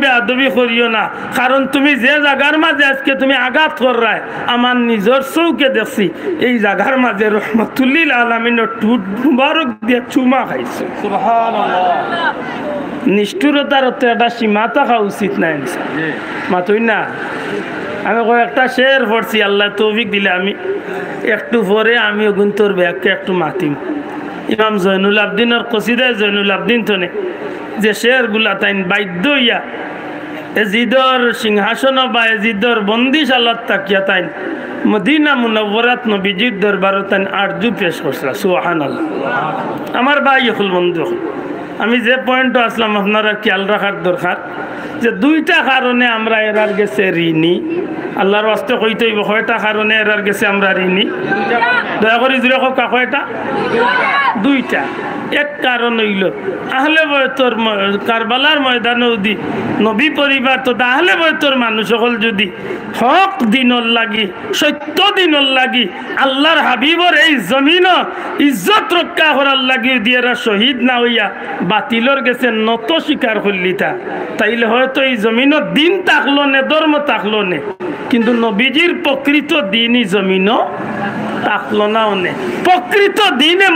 বেয়াদবি করিও না, কারণ তুমি যে জায়গার মাঝে আজকে তুমি আঘাত কররায় আমার নিজের চৌকে দেখছি এই জায়গার মাঝে রহমতুল্লিল আলামিনের টুট মুবারক দিয়ে চুমা খাইছে। নিষ্ঠুরতার তো একটা সীমা থাকা উচিত নাই মাতুই না। আমি কয়েকটা শের পড়ছি, আল্লাহ তৌফিক দিলে আমি একটু পরে আমি অগুন্তর ব্যাগকে একটু মাতিম। ইমাম জৈনুল আবদিনের কসিদায় জৈনুল আবদিন তনে যে শেরগুলা তাই বাধ্য হইয়া এজিদর সিংহাসন বা এজিদর বন্দিশালত তাকিয়া তাই মদিনা মুনাওয়ারাত নবীজির দরবারে তাই আরজু পেশ করছিল। সুবহানাল্লাহ। আমার ভাই হল বন্ধু, আমি যে পয়েন্ট আসলাম আপনারা খেয়াল রাখার দরকার যে দুইটা কারণে আমরা এরার গেছে ঋণী। আল্লাহর ওয়াস্তে কইতে হইব কয়টা কারণে এরার গেছে আমরা ঋণী? দয়া করে জুড়ে হোক কয়টা? দুইটা। এক কারণ হইল আহলে বয়তর কারবালার ময়দানে যদি নবী পরিবার তো আহলে বয়তর মানুষ সকল যদি হক দিনর লাগি সত্য দিনর লাগি আল্লাহর হাবিবর এই জমিন ইজ্জত রক্ষা করার লাগি দিয়েরা শহীদ না হইয়া বাতিলর গেছে নত স্বীকার করলিতা, তাইলে হয়তো এই জমিন দিন থাকলো নে ধর্ম থাকলো নে, কিন্তু নবীজির প্রকৃত দিনই জমিন থাকলো না অনে। প্রকৃত দিনে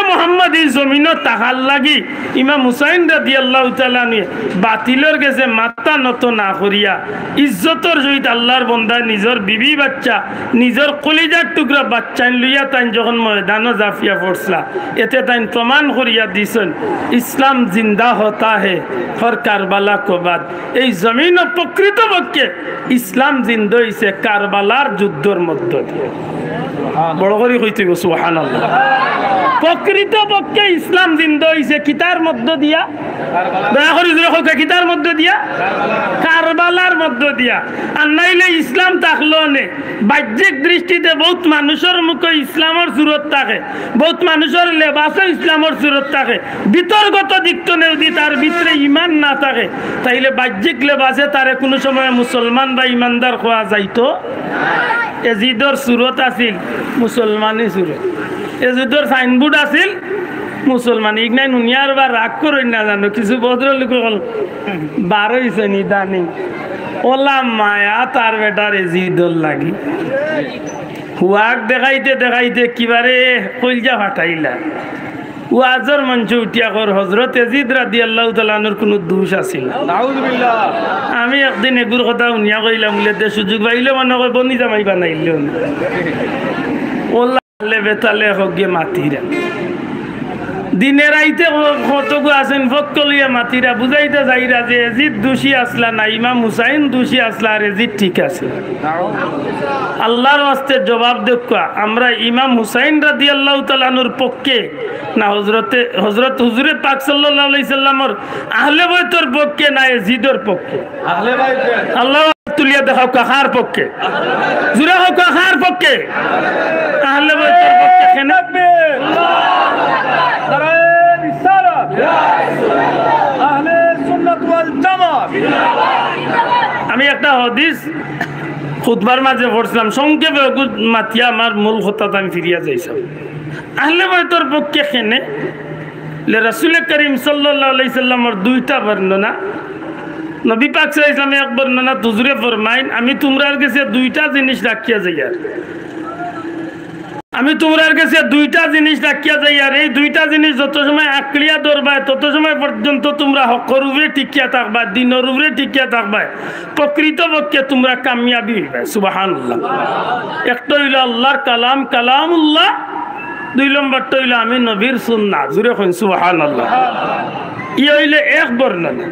মোহাম্মদী জমিন তাহার লাগি ইমাম হুসাইন রাদিয়াল্লাহু তাআলা নিয়ে বাতিলর গেছে মাথা নত না করিয়া ইজ্জতর সহিত আল্লাহর বন্দা নিজের বিবি বাচ্চা নিজের কলিজার টুকরা বাচ্চা লইয়া তাই যখন ময়দানে জাফিয়া পড়ছলা, এতে তাই প্রমাণ করিয়া দিছেন ইসলাম জিন্দা হতা হে হর কারবালা কো বাদ। এই জমিন প্রকৃত পক্ষে ইসলাম জিন্দা হইছে কারবালার যুদ্ধের মধ্য দিয়ে। বড় করে কইতে সুবহানাল্লাহ। প্রকৃত পক্ষে ইসলাম জিন্দা হইছে কিতার মধ্য দিয়া? দয়া করে জোরে কিতার মধ্য দিয়া? কারবালার মধ্য দিয়া। আর নাইলে ইসলাম থাকলো নে বাহ্যিক দৃষ্টিতে বহুত মানুষের মুখে ইসলামের সুরত থাকে, বহুত মানুষের লেবাসে ইসলামের সুরত থাকে, বিতর্গত দিকটো নেউদি তার ভিতরে ইমান না থাকে, তাইলে বাহ্যিক লেবাসে তারে কোনো সময় মুসলমান বা ইমানদার খোয়া যাইতো? এজিদর সুরত আছিল মুসলমানি সুরত, এজিদর সাইনবোর্ড আছিল মুসলমান। ইগনাই নুনিয়ার বা রাগ করে না জানো কিছু ভদ্রলোক বার হয়েছে নিদানি ওলা মায়া তার বেটার এজিদর লাগি হুয়াক দেখাইতে দেখাইতে কিবারে কলজা ফাটাইলা। ওয়াজর মঞ্চ উঠিয়া কর হযরত ইয়াজিদ রাদিয়াল্লাহু তাআলা আনহুর কোনো দোষ আছিল? নাউযুবিল্লাহ। আমি একদিন এগুর কথা শুনিয়া কইলাম বলে সুযোগ পাইলে মনে কই বনি জামাই বানাইলে ওল্লাহ বেতালে হোক গিয়ে মাতিরা দিনে রাইতে কতগু আছেন ফকলিয়া মাতিরা বুঝাইতে যাইরা যে এজিদ দোষী আসলা না ইমাম হুসাইন দোষী আসলা আর এজিদ ঠিক আছে। আল্লাহর ওয়াস্তে জবাব দেখা আমরা ইমাম হুসাইন রাদিয়াল্লাহু তাআলা আনহুর পক্ষে না হযরত হুজুরে পাক সাল্লাল্লাহু আলাইহি সাল্লামের আহলে বাইতের পক্ষে না এজিদের পক্ষে? আহলে বাইত। আল্লাহ তুলিয়া দেখাও কাহার পক্ষে? জুরা হোক কাহার পক্ষে? আহলে বাইতের পক্ষে। কেন আমি একটা হাদিস খুতবার মাঝে পড়ছিলাম সংক্ষেপে মাতিয়া আমার মূল কথা আমি ফিরিয়া যাইছিলাম। আহলে বাইতের পক্ষে কেনে রাসূল করিম সাল্লাল্লাহু আলাইহি সাল্লামের দুইটা বর্ণনা নবী পাক সাল্লাল্লাহু আলাইহি ওয়াসাল্লাম এক বর্ণনা হুজুরে ফরমাইন আমি তোমরার কাছে দুইটা জিনিস রাখিয়া যাই, আর আমি তোমরার কাছে দুইটা জিনিস রাখিয়া যাই, আর এই দুইটা জিনিস যত সময় আঁকড়িয়া ধরবায় তত সময় পর্যন্ত তোমরা হকর উপরে টিকিয়া থাকবা, দিনের উপরে টিকিয়া থাকবা, প্রকৃত পক্ষে তোমরা কামিয়াবি হইবা। সুবহানাল্লাহ। একটা হইল আল্লাহর কালাম কালামুল্লাহ, দুই নম্বরটা হইল আমি নবীর সুন্নাহ। জুড়ে কইন সুবহানাল্লাহ। ই হইলে এক বর্ণনা।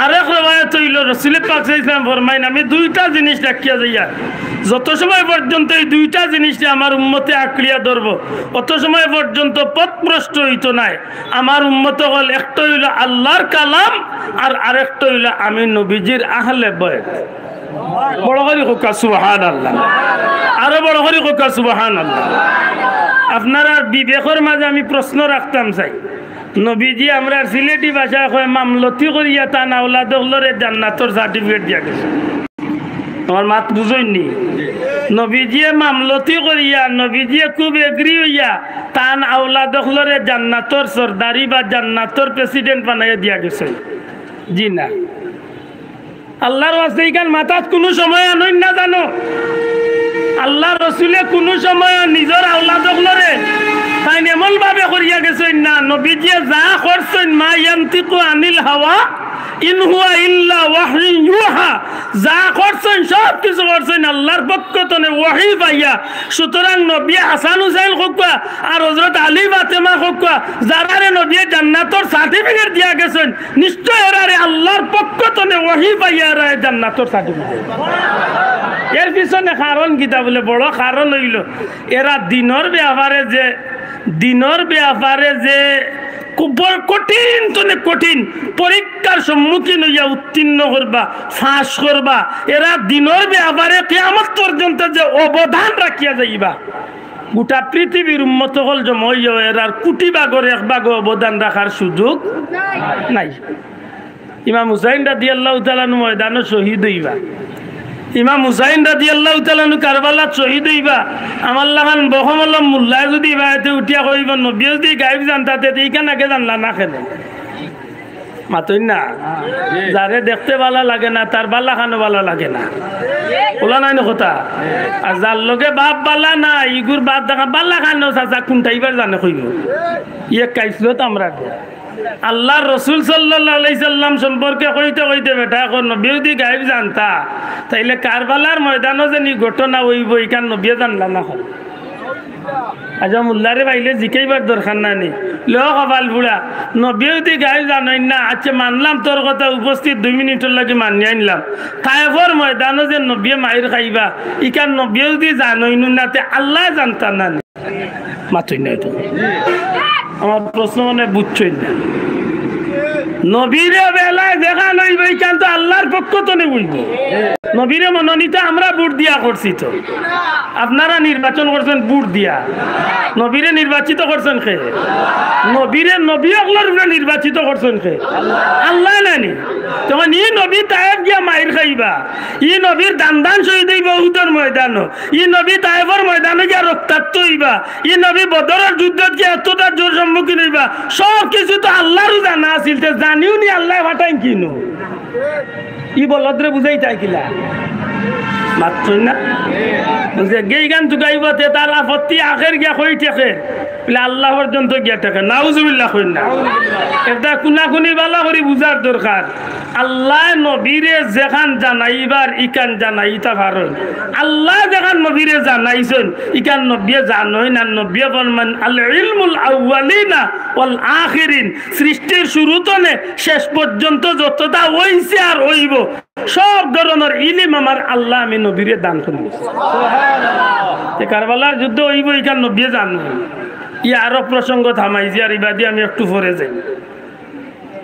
আরেক রওয়ায়াত হইল রাসূল পাক সাল্লাল্লাহু আলাইহি ওয়াসাল্লাম ফরমাইন আমি দুইটা জিনিস রাখিয়া যাইয়া যত সময় পর্যন্ত এই দুইটা জিনিসটা আমার উম্মতে আঁকড়িয়া ধরব অত সময় পর্যন্ত পথভ্রষ্ট হইতো নাই। আমার উম্মত হল একটা হইল আল্লাহর কালাম আর আরেকটা হইল আমি নবীজির আহলে বাইত। বড় করে কোকা সুবহানাল্লাহ। আরো বড় করে কোকা সুবহানাল্লাহ। আপনারা বিবেকের মাঝে আমি প্রশ্ন রাখতাম চাই, নবীজি আমরা সিলেটি ভাষায় কয় মামলতি করিয়া তান আওলাদ হলরে জান্নাতর সার্টিফিকেট দিয়া গেছে। আমার মাত বুঝইনি? নবীজিয়ে মামলতি করিয়া নবীজিয়ে খুব এগ্রি হইয়া তান আওলাদ হলরে জান্নাতর সরদারি বা জান্নাতর প্রেসিডেন্ট বানাইয়া দিয়া গেছে। জি না। আল্লাহর ওয়াস্তে ইকান মাথাত কোনো সময় আনই না জানো, আল্লাহ রসুলে কোনো সময় নিজের আওলাদকলরে তাই এমন ভাবে করিয়া গেছেন না, নবীজিয়ে যা করছেন মা ইয়ান্তিকু আনিল হাওয়া ইন হুয়া ইল্লা ওয়াহয়ুন ইউহা, যা করছেন সব কিছু করছেন আল্লাহর পক্ষ থেকে ওয়াহি পাইয়া। সুতরাং নবী হাসান হুসাইন হকুয়া আর হযরত আলী ফাতেমা হকুয়া যারারে নবী জান্নাতের সার্টিফিকেট দিয়া গেছেন, নিশ্চয় এরারে আল্লাহর পক্ষ থেকে ওয়াহি পাইয়া এরা জান্নাতের সার্টিফিকেট। এর পিছনে কারণ কিতা বলে, বড় কারণ হইল এরা দিনের ব্যাপারে যে খুব কঠিন তনে কঠিন পরীক্ষার সম্মুখীন হইয়া উত্তীর্ণ করবা, ফাঁস করবা, এরা দিনের ব্যাপারে কিয়ামত পর্যন্ত যে অবদান রাখিয়া যাইবা, গোটা পৃথিবীর উম্মত হল জমইয়া এরার কোটি ভাগের এক ভাগ অবদান রাখার সুযোগ নাই। ইমাম হুসাইন রাদিয়াল্লাহু তাআলা ময়দানে শহীদ হইবা, ইমাম হুসাইন রাদিয়াল্লাহু তাআলা কারবালাত শহীদ হইবা। আমার লাগান বহমলম মোল্লা যদি বাইতে উঠিয়া কইব নবী যদি গায়েব জানতাতে এইখান আগে জানলা না খেলে মাতই না। যারে দেখতে ভালো লাগে না তার বালা খানো ভালো লাগে না, ওলা নাই কথা। আর যার লগে বাপ বালা না ইগুর বাপ দেখা বালা খানো চাচা কোনটা এবার জানে কইব ইয়ে কাইসলত আমরা। আল্লাহ রসুল সাল্লাল্লাহু আলাইহি সাল্লাম সম্পর্কে কইতে কইতে বেটা এখন নবী যদি গায়েব জানতা তাইলে কারবালার ময়দানও যে ঘটনা হইব ইকান নবী জানলা না হয়। আজা মোল্লারে পাইলে জিকাইবার দরকার নাই, লো কপাল বুড়া নবী যদি গায়েব জানাই না, আচ্ছা মানলাম তোর কথা, উপস্থিত 2 মিনিটের লাগে মানি আনলাম। তাইফর ময়দানও যে নবী মাইর খাইবা ইকান নবী যদি জানাই নাতে আল্লাহ জানতা না মাতই নাই। তো আমার প্রশ্ন মানে বুঝছই না, নবীরে বেলায় দেখা লইব ইকান তো আল্লাহর পক্ষ তো নে বলব। নবীরে মনোনীত আমরা ভোট দিয়া করছি, তো আপনারা নির্বাচন করছেন ভোট দিয়া, নবীরে নির্বাচিত করছেন খে? নবীরে নবী অগলর নির্বাচিত করছেন খে? আল্লাহ নানি। তখন ই নবী তায়েব গিয়া মাইর খাইবা, ই নবীর দান শহীদ হইবা উহুদের ময়দান, ই নবী তায়েফের ময়দানে গিয়া রক্তাক্ত হইবা, ই নবী বদরের যুদ্ধত গিয়া এতটা জোর সম্মুখীন হইবা, সব কিছু তো আল্লাহরও জানা আছিল, জানিও নি আল্লাহ ফাটাই কিনো ই বলদ্রে বুঝাই চাইছিলা মাত্র না। গেই গান চুকাইবতে তার আপত্তি আখের গিয়া কই ঠেকে বলে আল্লাহ পর্যন্ত গিয়া ঠেকে নাউজুবিল্লাহ কই না। এটা কুনাকুনি বালা করে বুঝার দরকার। আল্লাহ নবীরে যেখান জানাইবার ইকান জানাইতা পারেন, আল্লাহ যেখান নবীরে জানাইছেন ইকান নবী জানই না। নবী ফরমান আল ইলমুল আউয়ালিনা ওয়াল আখিরিন, সৃষ্টির শুরুতনে শেষ পর্যন্ত যতটা হইছে আর হইব সব ধরনের ইলম আমার আল্লাহ আমি নবীরে দান করি। সুবহানাল্লাহ। কারবালার যুদ্ধ হইব ইকান নবী জানো। ই আরো প্রসঙ্গ থামাইছি আর ইবাদি আমি একটু পরে যাই।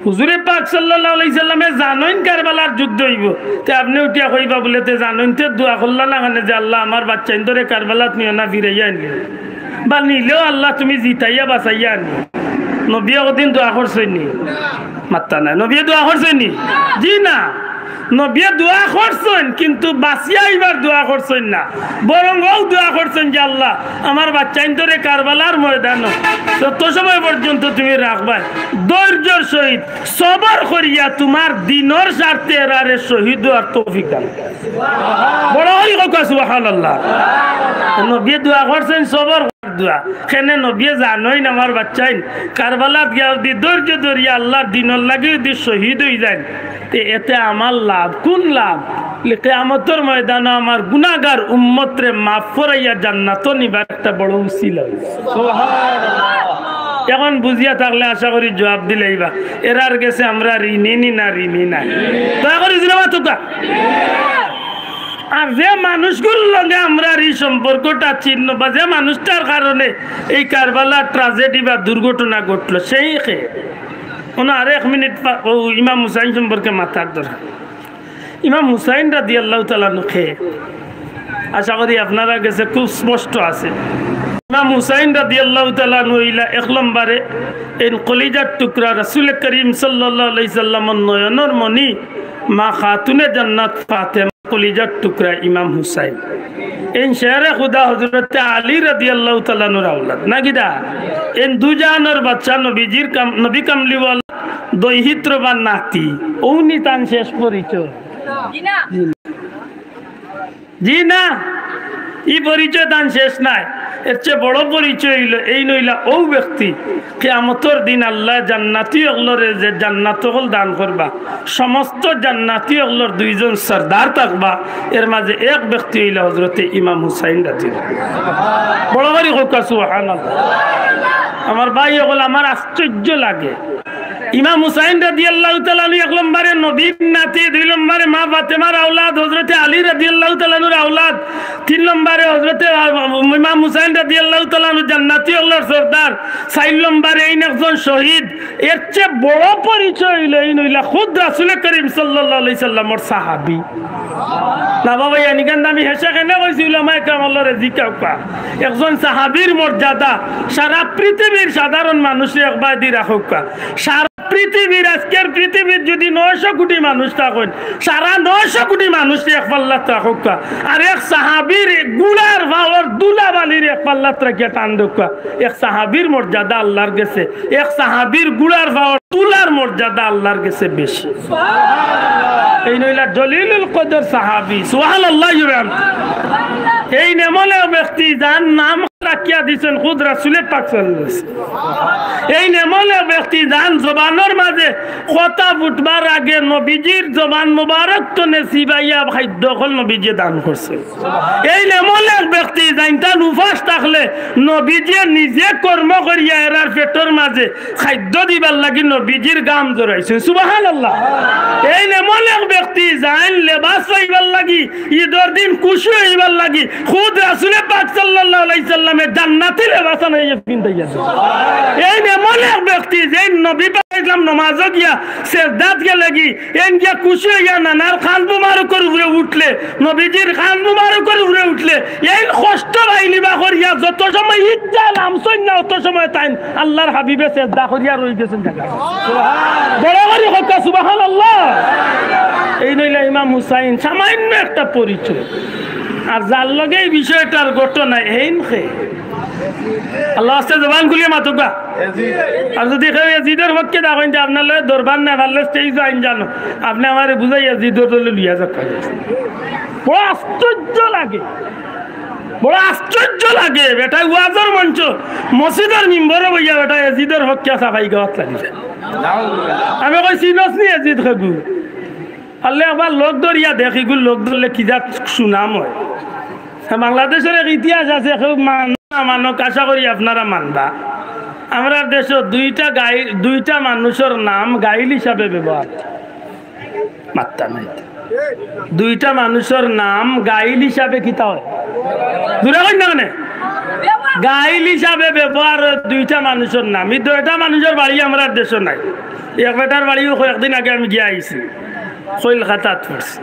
হুজুরে পাক সাল্লাল্লাহু আলাইহি সাল্লামে জানেন কারবালার যুদ্ধ হইব, তে আপনি উঠিয়া কইবা বলে তে জানেন তে দোয়া করলা না কেন যে আল্লাহ আমার বাচ্চা ইন্দরে কারবালাত নিও না, ফিরাইয়া আনলি বা নিলেও আল্লাহ তুমি জিতাইয়া বাঁচাইয়া আনলি। নবী ওদিন দোয়া করছেন নি? মাত্তা না। নবী দোয়া করছেন নি? জি না। নবী দোয়া করছেন কিন্তু বাঁচিয়া এবার দোয়া করছেন না, বরং ও দোয়া করছেন যে আল্লাহ আমার বাচ্চা ইন্দরে কারবালার ময়দান তত সময় পর্যন্ত তুমি রাখবা, ধৈর্যের সহিত সবর করিয়া তোমার দিনের স্বার্থে এরারে শহীদ হওয়ার তৌফিক দান। বড় হই কথা সুবহানাল্লাহ। নবী দোয়া করছেন সবর দোয়া, কেনে নবী জানোই না আমার বাচ্চাই কারবালাত গিয়া যদি ধৈর্য ধরিয়া আল্লাহর দিনের লাগে যদি শহীদ হয়ে যায় এতে আমার লাভ কোন লাভ? কিয়ামতের ময়দানে আমার গুনাহগার উম্মতরে মাফ করাইয়া জান্নাত নিবার একটা বড় উসিলা। সুবহানাল্লাহ। এখন বুঝিয়া থাকলে আশা করি জবাব দিলেইবা এরার গেছে আমরা ঋণী না ঋণী নাই। দয়া করে জিনাবা তোকা। আর যে মানুষগুলোর লগে আমরা এই সম্পর্কটা চিহ্ন বা যে মানুষটার কারণে এই কারবালার ট্রাজেডি বা দুর্ঘটনা ঘটলো সেই আর 1 মিনিট ইমাম হুসাইন সম্পর্কে মাথার দরকার। ইমাম হুসাইন রাদিয়াল্লাহু তাআলা নুখে আশা করি আপনারা কাছে খুব স্পষ্ট আছে। ইমাম হুসাইন রাদিয়াল্লাহু তাআলা নইলা 1 নম্বরে এই কলিজার টুকরা রাসূল করিম সাল্লাল্লাহু আলাইহি সাল্লামের নয়নের মনি মা খাতুনে জান্নাত ফাতেমা কলিজার টুকরা ইমাম হুসাইন এই শেরে খুদা হযরত আলী রাদিয়াল্লাহু তাআলা নূর আওলাদ না গিদা এই দুজানের বাচ্চা নবীজির নবী কামলিওয়ালা দৈহিত্র বা নাতি ওনি তান শেষ পরিচয় জি না এই পরিচয় তান শেষ নাই এর চেয়ে বড় পরিচয় হইল এই নইলা ও ব্যক্তি কিয়ামতের দিন আল্লাহ জান্নাতি অগলরে যে জান্নাত হল দান করবা সমস্ত জান্নাতি অগলর দুইজন সরদার থাকবা এর মাঝে এক ব্যক্তি হইল হযরতে ইমাম হুসাইন রাদিয়াল্লাহু বড় করে হোক সুবহানাল্লাহ আমার ভাই ওগুলো আমার আশ্চর্য লাগে ইমাম হুসাইন রাদিয়াল্লাহু তাআলা আনহু এক নম্বরে নবীর নাতি দুই নম্বরে মা ফাতেমার আওলাদ হযরতে আলী রাদিয়াল্লাহু তাআলা আনহুর আওলাদ তিন নম্বরে হযরতে ইমাম হুসাইন রাদিয়াল্লাহু তাআলা আনহু জান্নাতি আল্লাহর সরদার চার নম্বরে এই একজন শহীদ এর চেয়ে বড় পরিচয় হইল এই নইলা খুদ রাসূল করিম সাল্লাল্লাহু আলাইহি সাল্লামের সাহাবী না বাবা ইয়ানিকান আমি হেসে কেনে কইছি উলামায়ে কেরাম আল্লাহর জিকাউকা একজন সাহাবীর মর্যাদা সারা পৃথিবীর সাধারণ মানুষে একবার দি রাখুকা সারা পৃথিবীর আজকের পৃথিবীর যদি 900 কোটি মানুষ থাকেন সারা 900 কোটি মানুষ এক পাল্লা থাকুকা আর এক সাহাবীর গুলার ভাওয়ার দুলাবালির এক পাল্লা রাখিয়া টান দুকা এক সাহাবীর মর্যাদা আল্লাহর কাছে এক সাহাবীর গুলার ভাওয়ার তুলার মর্যাদা আল্লাহর কাছে বেশি সুবহানাল্লাহ এই নইলা জলিলুল কদর সাহাবী সুবহানাল্লাহ এই নেমলে ব্যক্তি যার নাম রাখিয়া দিয়েছেন খুদ রাসূল পাক সাল্লাল্লাহু আলাইহি ওয়াসাল্লাম এই নেমলে ব্যক্তি যার জবানের মাঝে কথা ফুটবার আগে নবীজির জবান মুবারক তো নসিবাইয়া খাদ্য হল নবীজি দান করছে এই নেমলে ব্যক্তি যাইতা উপাস থাকলে নবীজি নিজে কর্ম করিয়া এরার পেটের মাঝে খাদ্য দিবার লাগি নবীজির গাম জড়াইছে সুবহানাল্লাহ এই নেমলে ব্যক্তি যান লেবাস পাইবার লাগি ঈদের দিন খুশি হইবার লাগি খুদ রাসূল পাক সাল্লাল্লাহু আলাইহি সাল্লামের জান্নাতি লেবাস আনাইয়া পিন্দাইয়া এই নেমলে ব্যক্তি যে নবী পাক ইসলাম নামাজ গিয়া সিজদাত গে লাগি এন গিয়া খুশি হইয়া নানার খান মুবারকের উপরে উঠলে নবীজির খান মুবারকের উপরে উঠলে এই কষ্ট বাইলিবা করিয়া যত সময় ইজ্জা নামছই না তত সময় তাই আল্লাহর হাবিবে সিজদা করিয়া রই গেছেন জায়গা সুবহানাল্লাহ বড় করে হোক সুবহানাল্লাহ এই নইলা ইমাম হুসাইন সামান্য একটা পরিচয় আর যার লগে এই বিষয়টার ঘটনা এইন খে আল্লাহ আস্তে জবান খুলিয়ে মাতুকা আর যদি কেউ ইয়াজিদের পক্ষে দেখেন যে আপনার লগে দরবার না ভালো স্টেজ আইন জানো আপনি আমার বুঝাই ইয়াজিদের দলে লিয়া যাক বড় আশ্চর্য লাগে বড় আশ্চর্য লাগে বেটা ওয়াজের মঞ্চ মসজিদের মিম্বরে বইয়া বেটা ইয়াজিদের পক্ষে সাফাই গাওয়াত লাগিছে আমি কই চিনস নি ইয়াজিদ খাগু আল্লাহ আবার লোক ধরিয়া দেখিগুল লোক ধরলে কি যা সুনাম হয় বাংলাদেশের এক ইতিহাস আছে খুব মানক আশা করি আপনারা মানবা আমরা দেশে দুইটা মানুষের নাম গাইল হিসাবে ব্যবহার মাত্রা নাই দুইটা মানুষের নাম গাইল হিসাবে কিতা হয় দূরে কই না কেন গাইল হিসাবে ব্যবহার দুইটা মানুষের নাম এই দুইটা মানুষের বাড়ি আমরা দেশে নাই এক বেটার বাড়িও কয়েকদিন আগে আমি গিয়ে আইছি কলকাতাত পড়ছি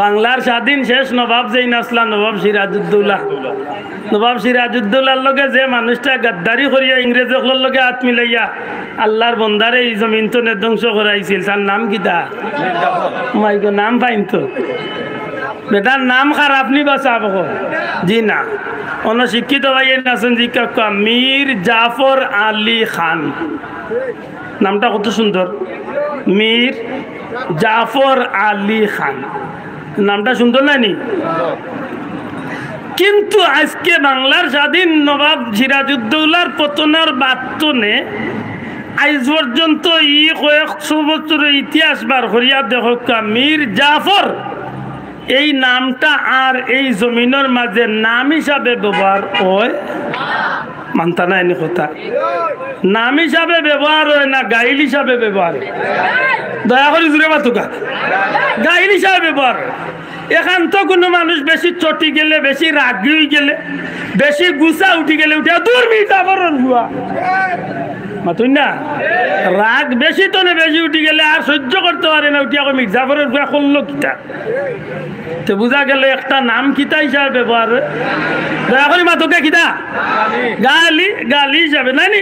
বাংলার স্বাধীন শেষ নবাব যেই নাসলা নবাব সিরাজউদ্দৌলার লগে যে মানুষটা গাদ্দারি করিয়া ইংরেজের লগে হাত মিলাইয়া আল্লাহর বন্দারে এই জমিন তো ধ্বংস করাইছিল তার নাম কিতা মাইগো নাম পাইন তো বেটার নাম খারাপ নি বাসাব জি না অনশিক্ষিত ভাই আছেন জি কাকা মীর জাফর আলী খান নামটা কত সুন্দর মীর জাফর আলী খান নামটা সুন্দর নানি কিন্তু আজকে বাংলার স্বাধীন নবাব সিরাজউদ্দৌলার পতনের বাতনে আজ পর্যন্ত কয়েকশো বছরের ইতিহাস বার করিয়া দেখো মীর জাফর এই নামটা আর এই জমিনের মাঝে নাম হিসাবে ব্যবহার হয় মানতা না এনে কথা নাম হিসাবে ব্যবহার হয় না গাইল হিসাবে ব্যবহার হয় দয়া করে জুড়ে বাতুকা গাইল হিসাবে ব্যবহার হয় এখান তো কোনো মানুষ বেশি চটি গেলে বেশি রাগি হয়ে গেলে বেশি গুছা উঠি গেলে উঠে দূর মিটা বরণ হুয়া মাতুন না রাগ বেশি তো বেশি উঠি গেলে আর সহ্য করতে পারে না উঠি এখন মির্জাফরের গুয়া করলো কিতা তো বুঝা গেল একটা নাম কিতা হিসাবে ব্যবহার দয়া করি মাতুকে কিতা গালি গালি হিসাবে নানি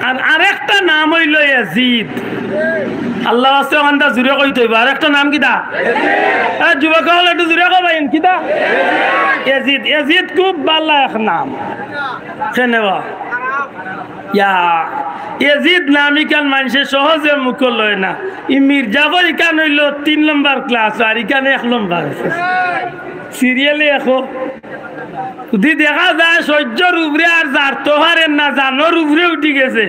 আর আরেকটা নাম হইল ইয়াজিদ আল্লাহ আছে ওখানটা জুড়ে কইতে হইব আর একটা নাম কিতা যুবক হল একটু জুড়ে কবাইন কিতা ইয়াজিদ ইয়াজিদ খুব ভালো এক নাম কেনেবা ইয়া এজিদ নামিকান মানুষে সহজে মুখ লয় না। ই মির্জাফর ইকান হইল 3 নম্বর ক্লাস আর ইকানে 1 নম্বর সিরিয়ালে এখন যদি দেখা যায় সহ্যর উপরে আর যার তোহারের না জানোর উপরে উঠি গেছে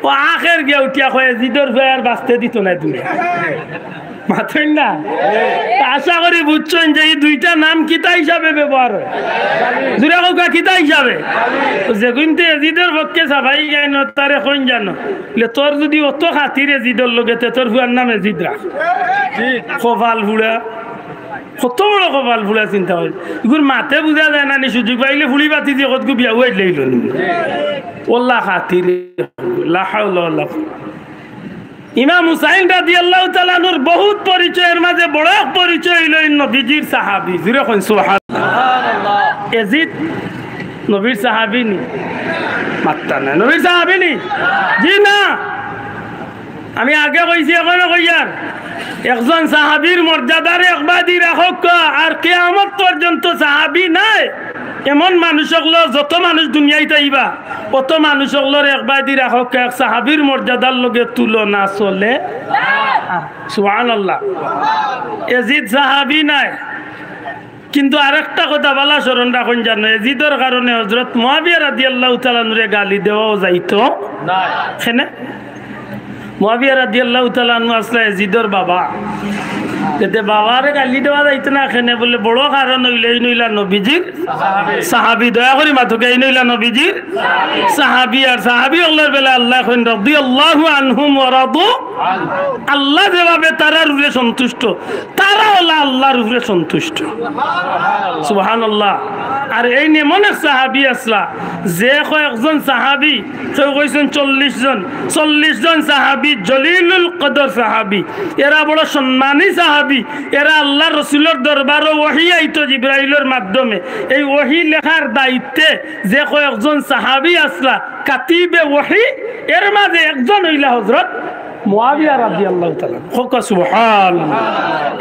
ও আখের গিয়ে উঠিয়া কয়ে জিদর ভাই আর বাঁচতে দিত না তুমি মাথেন না। আশা করি বুঝছেন যে এই দুইটা নাম কিতা হিসাবে ব্যবহার হয়, দুরা কোকা কিতা হিসাবে যে কিন্তু এজিদের পক্ষে সাফাই গাইন তারে কইন জানো তোর যদি অত খাতির এজিদর লগে তোর ভুয়ার নাম এজিদ রাখ কপাল ফুড়া কত বড় কপাল ফুড়া চিন্তা করি এগুলো মাথে বুঝা যায় না। সুযোগ পাইলে ফুলি বাতি দিয়ে কত বিয়া উয়াই লইল ওল্লা খাতির লা হাওলা ওয়ালা। ইমাম হুসাইন রাদিয়াল্লাহু তাআলা নূর বহুত পরিচয়ের মাঝে বড় পরিচয় হইল নবীজির সাহাবী। জুরে কইন সুবহানাল্লাহ। এজিদ নবীর সাহাবী নি মাত্তা না নবীর সাহাবী নি জি না। আমি আগে কইছি এখনো কইয়ার একজন সাহাবীর মর্যাদার একবাদি রাখক আর কিয়ামত পর্যন্ত সাহাবী নাই এমন মানুষ হলো যত মানুষ দুনিয়াতে আইবা কত মানুষ হলো একবাদি রাখক এক সাহাবীর মর্যাদার লগে তুলনা চলে সুবহানাল্লাহ। এজিদ সাহাবী নাই কিন্তু আরেকটা কথা বলা স্মরণ রাখুন জানো এজিদের কারণে হযরত মুয়াবিয়া রাদিয়াল্লাহু তাআলা নূরে গালি দেওয়াও যাইতো না। এখানে মুয়াবিয়া রাদিয়াল্লাহু তাআলা আনহু আসলে এজিদের বাবা যেতে বাবারে গালি দেওয়া যাইতো না। এখানে বলে বড় কারণ হইলে এই নইলা নবীজির সাহাবী। দয়া করি মাথুকে এই নইলা নবীজির সাহাবী আর সাহাবী আল্লাহর বেলা আল্লাহ কইন রাদিয়াল্লাহু আনহুম ওয়া রাদু আল্লাহ যেভাবে তারার উপরে সন্তুষ্ট তারা হলো আল্লাহর উপরে সন্তুষ্ট সুবহানাল্লাহ। আর এই এমন এক সাহাবী আসলা যে কয়েকজন সাহাবী কেউ কইছেন 40 জন সাহাবী জলিলুল কদর সাহাবী এরা বড় সম্মানী সাহাবী এরা আল্লাহ রসুলের দরবারে ওহী আইতো জিবরাইলের মাধ্যমে এই ওহী লেখার দায়িত্বে যে কয়েকজন সাহাবী আসলা কাতিবে ওহী এর মাঝে একজন হইলা হযরত মুয়াবিয়া রাদিয়াল্লাহু তাআলা হোক সুবহানাল্লাহ।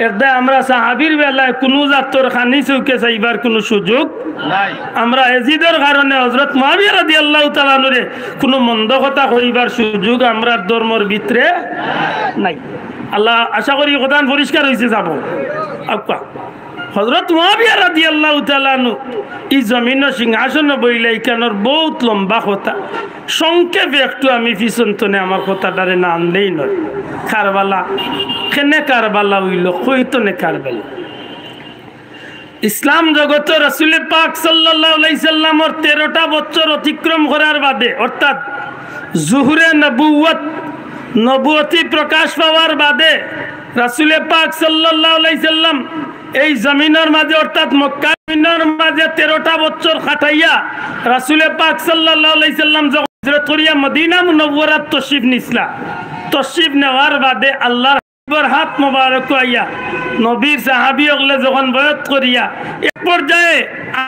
এরদা আমরা সাহাবীর বেলায় কোন জাতর খানি চৌকে চাইবার কোনো সুযোগ নাই। আমরা এজিদের কারণে হযরত মুয়াবিয়া রাদিয়াল্লাহু তাআলা নরে কোনো মন্দ কথা কইবার সুযোগ আমরা ধর্মের ভিতরে নাই। আল্লাহ আশা করি কথা পরিষ্কার হইছে যাব আপা হযরত মুয়াবিয়া রাদিয়াল্লাহু তাআলা নু এই জমিন সিংহাসন বইলাই কেনর বহুত লম্বা কথা সংক্ষেপে একটু আমি পিছনতনে আমার কথাটারে নাম দেই নয়। কারবালা কেনে কারবালা হইল কইতনে কারবালা ইসলাম জগত রাসূল পাক সাল্লাল্লাহু আলাইহি সাল্লামর 13টা বছর অতিক্রম করার বাদে অর্থাৎ জুহুরে নবুয়তি প্রকাশ পাওয়ার বাদে রাসূল পাক সাল্লাল্লাহু আলাইহি সাল্লাম এই জমিনের মাঝে অর্থাৎ মক্কা জমিনের মাঝে 13টা বছর কাটাইয়া রাসূল পাক সাল্লাল্লাহু আলাইহি সাল্লাম যখন হিজরত করিয়া মদিনা মুনাওয়ারাত তশরিফ নেওয়ার বাদে আল্লাহর হাবিবের হাত মোবারক আইয়া নবীর সাহাবী হলে যখন বয়াত করিয়া এক পর্যায়ে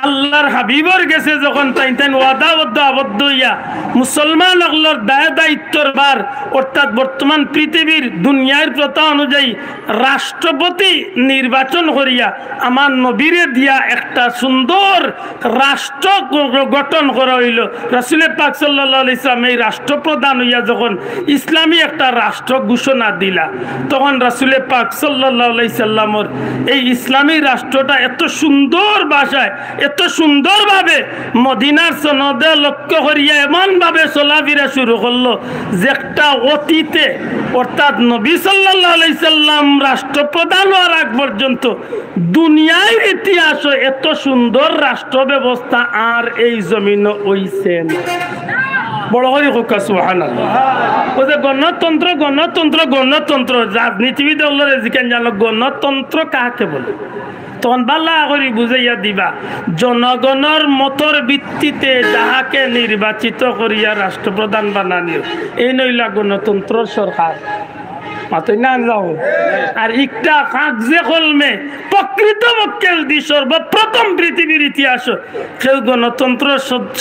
আল্লাহর হাবিবর গেছে যখন তাইন ওয়াদাবদ্ধ আবদ্ধ হইয়া মুসলমান হলর দায়িত্বর বার অর্থাৎ বর্তমান পৃথিবীর দুনিয়ার প্রথা অনুযায়ী রাষ্ট্রপতি নির্বাচন করিয়া আমার নবীরে দিয়া একটা সুন্দর রাষ্ট্র গঠন করা হইল। রাসূল পাক সাল্লাল্লাহু আলাইহি সাল্লাম এই রাষ্ট্রপ্রধান হইয়া যখন ইসলামী একটা রাষ্ট্র ঘোষণা দিলা তখন রাসূল পাক সাল্লাল্লাহু আলাইহি সাল্লামর এই ইসলামী রাষ্ট্রটা এত সুন্দর ভাষায় এত সুন্দরভাবে মদিনার সনদে লক্ষ্য করিয়া এমনভাবে চলাফেরা শুরু করলো যে একটা অতীতে অর্থাৎ নবী সাল্লাল্লাহু আলাইহি সাল্লাম রাষ্ট্রপ্রধান হওয়ার আগ পর্যন্ত দুনিয়ার ইতিহাসে এত সুন্দর রাষ্ট্র ব্যবস্থা আর এই জমিনে হইছে না। বড় করে কোকা সুবহানাল্লাহ। ওই যে গণতন্ত্র রাজনীতিবিদ হলে জিজ্ঞাসা জানো গণতন্ত্র কাকে বলে তখন বাল্লা করে বুঝাইয়া দিবা জনগণের মতর ভিত্তিতে যাহাকে নির্বাচিত করিয়া রাষ্ট্রপ্রধান বানানিও এই নইলা গণতন্ত্র সরকার মাতই না যাও। আর একটা কাগজে কলমে প্রকৃতপক্ষে সর্বপ্রথম পৃথিবীর ইতিহাস কেউ গণতন্ত্র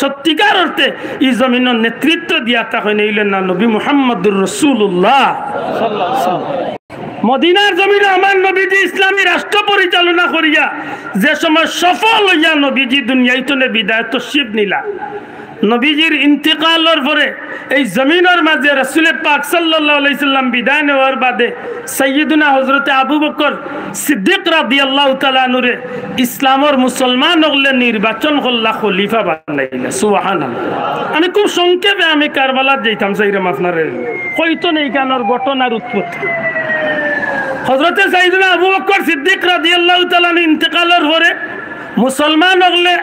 সত্যিকার অর্থে এই জমিনের নেতৃত্ব দিয়া তাকে নইলেন না নবী মুহাম্মদুর রাসূলুল্লাহ সাল্লাল্লাহু আলাইহি ওয়াসাল্লাম। মদিনার জমিনে আমার নবীজি ইসলামী রাষ্ট্র পরিচালনা করিয়া যে সময় সফল হইয়া নবীজি দুনিয়াইতনে বিদায় তশরিফ নিলা নবীজির ইন্তিকালের পরে এই জমিনের মাঝে রাসূল পাক সাল্লাল্লাহু আলাইহি সাল্লাম বিদায় নেওয়ার বাদে সাইয়্যিদুনা হযরতে আবু বকর সিদ্দিক রাদিয়াল্লাহু তাআলা আনহুরে ইসলামের মুসলমান হলে নির্বাচন করলা খলিফা বানাইলা। সুবহানাল্লাহ। আমি খুব সংক্ষেপে আমি কারবালাত যাইতাম চাইরাম আপনারে কইতো নেই কানোর ঘটনার উৎপত্তি। হযরতে সাইয়্যিদুনা আবু বকর সিদ্দিক রাদিয়াল্লাহু তাআলা ইন্তিকালের পরে মুসলমান হলে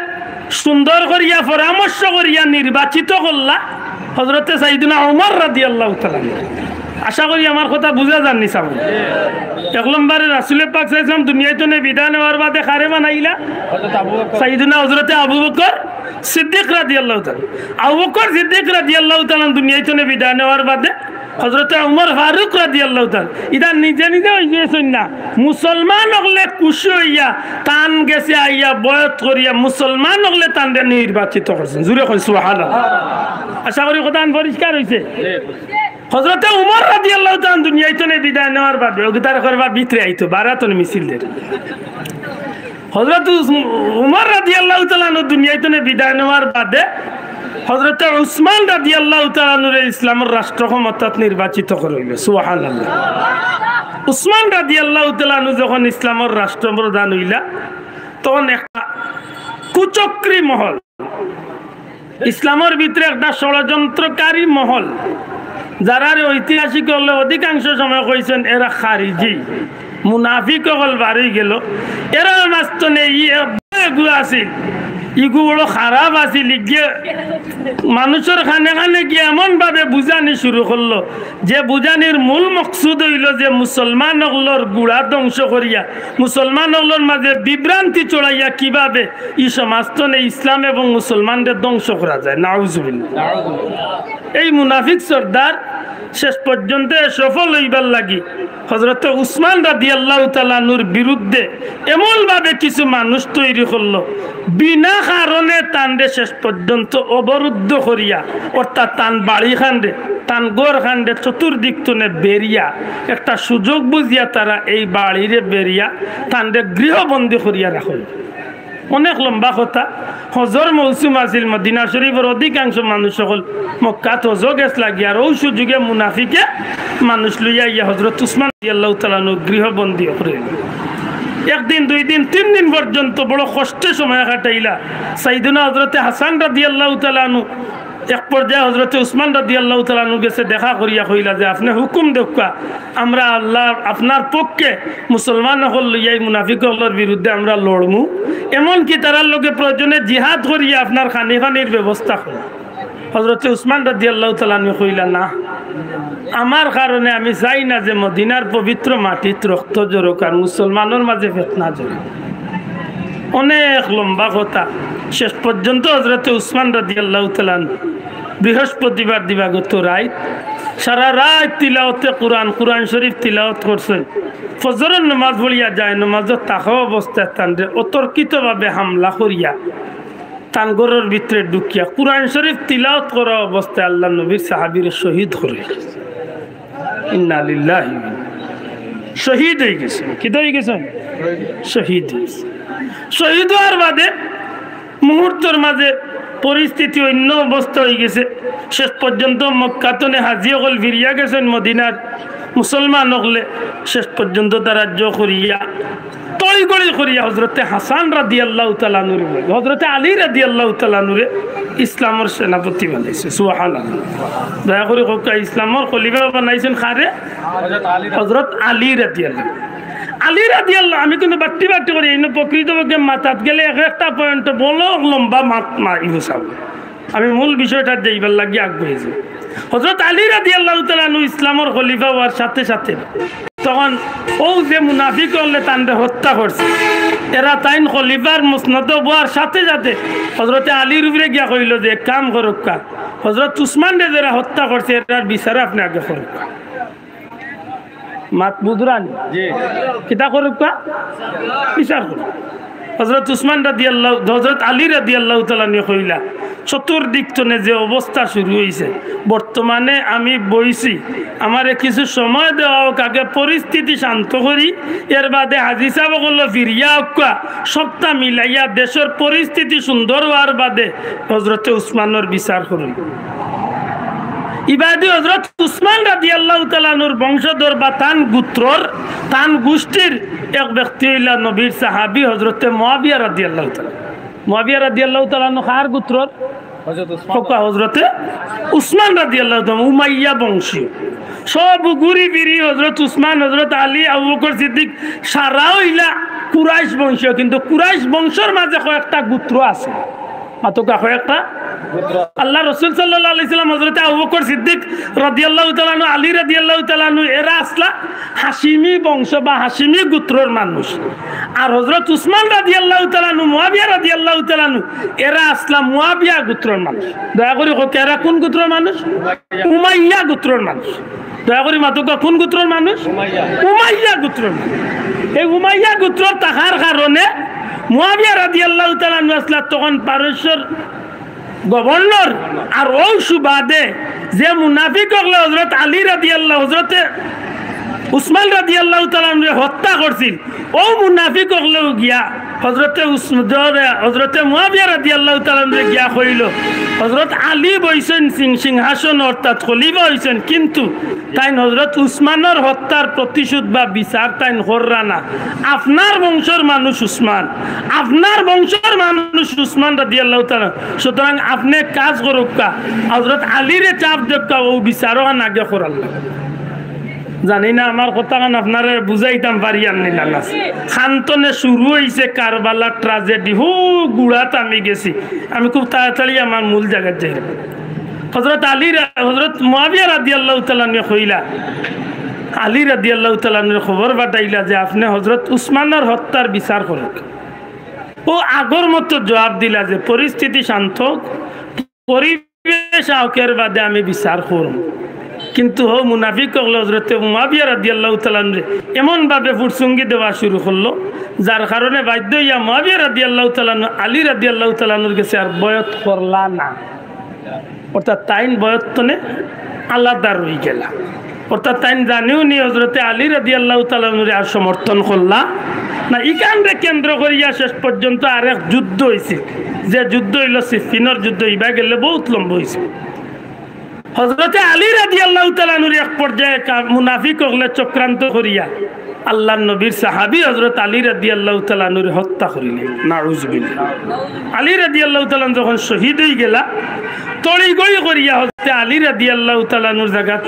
সুন্দর করিয়া পরামর্শ করিয়া নির্বাচিত করলা হযরতে সাইয়্যিদুনা ওমর রাদিয়াল্লাহু তাআলা। আশা করি আমার কথা বুঝা যাননি সামনে। এক নম্বরে রাসূল পাক সাল্লাল্লাহু আলাইহি ওয়াসাল্লাম দুনিয়াতে বিদায় নেওয়ার বাদে কারে বানাইলা? সাইয়্যিদুনা হযরতে আবু বকর সিদ্দিক রাদিয়াল্লাহু তাআলা। আবু বকর সিদ্দিক রাদিয়াল্লাহু তাআলা দুনিয়াতে বিদায় নেওয়ার বাদে হযরতে ওমর ফারুক রাদিয়াল্লাহু তাআলা ইদা নিজে নিজে হইছেন না, মুসলমান হলে খুশি হইয়া তান গেছে আইয়া বয়ত করিয়া মুসলমান হলে তান নির্বাচিত করছেন। জুরে কই সুবহানাল্লাহ। আশা করি কথা পরিষ্কার হইছে। হযরতে ওমর রাদিয়াল্লাহু তাআলা দুনিয়াতে বিদায় নেওয়ার বাদে ওগতার করবার ভিতরে আইতো বারাতন মিছিলদের। হযরত ওমর রাদিয়াল্লাহু তাআলা দুনিয়াতে বিদায় নেওয়ার বাদে হযরতে উসমান রাদিয়াল্লাহু তাআলা নূরে ইসলামের রাষ্ট্র ক্ষমতাত নির্বাচিত করিল। সুবহানাল্লাহ। উসমান রাদিয়াল্লাহু তাআলা যখন ইসলামের রাষ্ট্রপ্রধান হইলা তখন একটা কুচক্রী মহল, ইসলামের ভিতরে একটা ষড়যন্ত্রকারী মহল, যারা ঐতিহাসিক হলে অধিকাংশ সময় কইছেন এরা খারিজি মুনাফিক হল বাড়ি গেল, এরা মাস্তনে এগুলো আছিল ইগু বড় খারাপ আছিল। গিয়ে মানুষের খানে খানে গিয়ে এমন ভাবে বুঝানি শুরু করলো যে বুঝানির মূল মকসুদ হইল যে মুসলমান হলর গুড়া ধ্বংস করিয়া মুসলমান হলর মাঝে বিভ্রান্তি চড়াইয়া কিভাবে ই সমাজতনে ইসলাম এবং মুসলমানদের ধ্বংস করা যায়। নাউজুবিল্লাহ। এই মুনাফিক সর্দার শেষ পর্যন্ত সফল হইবার লাগি হযরত উসমান রাদিয়াল্লাহু তাআলা নূর বিরুদ্ধে এমন ভাবে কিছু মানুষ তৈরি করলো বিনা কারণে তানরে শেষ পর্যন্ত অবরুদ্ধ করিয়া, অর্থাৎ তান বাড়ি খান্ডে তান গোর খান্ডে চতুর্দিক তনে বেরিয়া একটা সুযোগ বুঝিয়া তারা এই বাড়িরে বেরিয়া তানরে গৃহবন্দী করিয়া রাখল। অনেক লম্বা কথা। হজর মৌসুম আছিল, মদিনা শরীফের অধিকাংশ মানুষ সকল মক্কাত হজ গেছ লাগি আর ওই সুযোগে মুনাফিকে মানুষ লইয়া ইয়া হযরত উসমান রাদিয়াল্লাহু তাআলা গৃহবন্দী করে। একদিন, দুই দিন, 3 দিন পর্যন্ত বড় কষ্টের সময় কাটাইলা। সাইয়্যিদুনা হযরতে হাসান রাদিয়াল্লাহু তাআলা এক পর্যায়ে হযরতে উসমান রাদিয়াল্লাহু তাআলা গেছে দেখা করিয়া কইলা যে আপনি হুকুম দেখা, আমরা আল্লাহ আপনার পক্ষে মুসলমান হল লইয়া মুনাফিক হলের বিরুদ্ধে আমরা লড়মু, এমনকি তারার লোকে প্রয়োজনে জিহাদ করিয়া আপনার খানি খানির ব্যবস্থা করি। হযরতে উসমান রাদিয়াল্লাহু তাআলা কইলা না, আমার কারণে আমি চাই না যে মদিনার পবিত্র মাটিত রক্ত জড়ুক আর মুসলমানের মাঝে ফিতনা জড়ুক। অনেক লম্বা কথা। শেষ পর্যন্ত হযরতে উসমান রাদিয়াল্লাহু তাআলা বৃহস্পতিবার দিবাগত রাত সারা রাত তিলাওয়াতে কোরআন শরীফ তিলাওয়াত করছেন। ফজরের নামাজ পড়িয়া যায়, নামাজত থাকা অবস্থায় তানরে অতর্কিতভাবে হামলা করিয়া তান ঘরের ভিতরে ঢুকিয়া কোরআন শরীফ তিলাওয়াত করা অবস্থায় আল্লাহ নবীর সাহাবীর শহীদ করে। ইন্না লিল্লাহি। শহীদ হয়ে গেছে। কি হয়ে গেছে? শহীদ হয়েছে। শহীদ হওয়ার বাদে মুহূর্তের মাঝে পরিস্থিতি অন্য অবস্থা হয়ে গেছে। শেষ পর্যন্ত মক্কাতনে হাজি হল ফিরিয়া গেছেন মদিনার মুসলমান হলে শেষ পর্যন্ত তারা করিয়া তড়িগড়ি করিয়া হযরতে হাসান রাদিয়াল্লাহু তাআলা নূরে, হযরতে আলী রাদিয়াল্লাহু তাআলা নূরে ইসলামের সেনাপতি বানাইছে। সুবহানাল্লাহ। দয়া করে কোকা ইসলামের খলিফা বানাইছেন কারে? হযরত আলী রাদিয়াল্লাহু। আলী রাদিয়াল্লাহু, আমি কিন্তু বাট্টি বাট্টি করি এই প্রকৃতপক্ষে মাথাত গেলে একটা পয়েন্ট বলো লম্বা মাত মারিব সব। আমি মূল বিষয়টা যাইবার লাগি আগ্রহী। হযরত আলী রাদিয়াল্লাহু তাআলা ইসলামের খলিফা হওয়ার সাথে সাথে তখন ও যে মুনাফিক হলে তানরে হত্যা করছে, এরা তাইন খলিফার মুসনদ হওয়ার সাথে সাথে হযরতে আলীর উপরে গিয়া কইল যে কাম করুক, হযরত উসমান রে যারা হত্যা করছে এটার বিচার আপনি আগে করুক। মাত বুদরানি কিতা করুক, বিচার করুক। হযরত উসমান রাদিয়াল্লাহু হযরত আলী রাদিয়াল্লাহু তাআলা নিয়ে কইলা চতুর্দিক তনে যে অবস্থা শুরু হয়েছে বর্তমানে আমি বইছি আমারে কিছু সময় দেওয়া হোক আগে পরিস্থিতি শান্ত করি এর বাদে হাজি সাহেব বলল ফিরিয়া হোকা সবটা মিলাইয়া দেশের পরিস্থিতি সুন্দর হওয়ার বাদে হযরতে উসমানের বিচার করুন ইবাদি হযরত উসমান রাদিয়াল্লাহু তাআলা নূর বংশধর বা তান গোত্রর তান গোষ্ঠীর এক ব্যক্তি হইলা নবীর সাহাবী হযরতে মুয়াবিয়া রাদিয়াল্লাহু তাআলা মুয়াবিয়া রাদিয়াল্লাহু তাআলা কার গোত্রর হযরতে উসমান রাদিয়াল্লাহু তাআলা উমাইয়া বংশীয় সব ঘুরি ফিরি হযরত উসমান হযরত আলী আবু বকর সিদ্দিক সারা হইলা কুরাইশ বংশীয় কিন্তু কুরাইশ বংশের মাঝে কয়েকটা গোত্র আছে মাত্র কয়েকটা আল্লাহ রাসূল সাল্লাল্লাহু আলাইহি সাল্লাম হযরত আবু বকর সিদ্দিক রাদিয়াল্লাহু তাআলা আনহু আলী রাদিয়াল্লাহু তাআলা আনহু এরা আসলা হাশিমি বংশ বা হাশিমি গোত্রের মানুষ আর হযরত উসমান রাদিয়াল্লাহু তাআলা আনহু মুয়াবিয়া রাদিয়াল্লাহু তাআলা আনহু এরা আসলা মুয়াবিয়া গোত্রের মানুষ দয়া করে কও এরা কোন গোত্রের মানুষ উমাইয়া গোত্রের মানুষ দয়া করে মাত্র কোন গোত্রের মানুষ উমাইয়া গোত্রের মানুষ এই উমাইয়া গোত্র থাকার কারণে মুয়াবিয়া রাদিয়াল্লাহু তাআলা আনহু আসলা তখন পারস্যর গভর্নর আর ওই সুবাদে যে মুনাফিক হলে হযরত আলী রাদিয়াল্লাহু হযরতে উসমান রাদিয়াল্লাহু তাআলা হত্যা করছিল ও মুনাফিক হলেও গিয়া হযরতে মুয়াবিয়া রাদিয়াল্লাহু তাআলা গিয়া কইল হযরত আলী বইছেন সিংহাসন অর্থাৎ খলিফা হইছেন কিন্তু তাই হযরত উসমানের হত্যার প্রতিশোধ বা বিচার তাই কররা না আপনার বংশের মানুষ উসমান আপনার বংশের মানুষ উসমান রাদিয়াল্লাহু তাআলা সুতরাং আপনি কাজ করুকা হযরত আলীরে চাপ দেখা ও বিচারও আগে করার লাগে জানি না আমার কথা কান আপনারা বুঝাইতাম পারি আমি না খান্তনে শুরু হয়েছে কারবালা ট্রাজেডি গুড়াত আমি গেছি আমি খুব তাড়াতাড়ি আমার মূল জায়গায় যাই হযরত আলী হযরত মুয়াবিয়া রাদিয়াল্লাহু তাআলা নিয়ে কইলা আলী রাদিয়াল্লাহু তাআলা নিয়ে খবর পাঠাইলা যে আপনি হযরত উসমানের হত্যার বিচার করেন ও আগর মতো জবাব দিলা যে পরিস্থিতি শান্ত পরিবেশ আওকের বাদে আমি বিচার করব কিন্তু ও মুনাফিক হল হযরতে মুয়াবিয়া রাদিয়াল্লাহু তাআলা এমন ভাবে ফুরসুঙ্গি দেওয়া শুরু করলো যার কারণে বাধ্য হইয়া মুয়াবিয়া রাদিয়াল্লাহু তাআলা আলী রাদিয়াল্লাহু তাআলার কাছে আর বয়ত করলা না অর্থাৎ তাইন বয়তনে আলাদা রই গেলা অর্থাৎ তাইন জানিও নি হযরতে আলী রাদিয়াল্লাহু তাআলা আর সমর্থন করলা না ইকানরে কেন্দ্র করিয়া শেষ পর্যন্ত আরেক যুদ্ধ হয়েছে যে যুদ্ধ হইল সিফিনের যুদ্ধ ইবা গেলে বহুত লম্বা হয়েছে হযরতে আলী রাদিয়াল্লাহু তাআলা এক পর্যায়ে মুনাফিক হলে চক্রান্ত করিয়া আল্লাহর নবীর সাহাবী হযরত আলী রাদিয়াল্লাহু তাআলা হত্যা করিলেন নাউযুবিল্লাহ আলী রাদিয়াল্লাহু তাআলা যখন শহীদ হয়ে গেলা তড়িগড়ি করিয়া হযরত আলী রাদিয়াল্লাহু তাআলা জায়গাত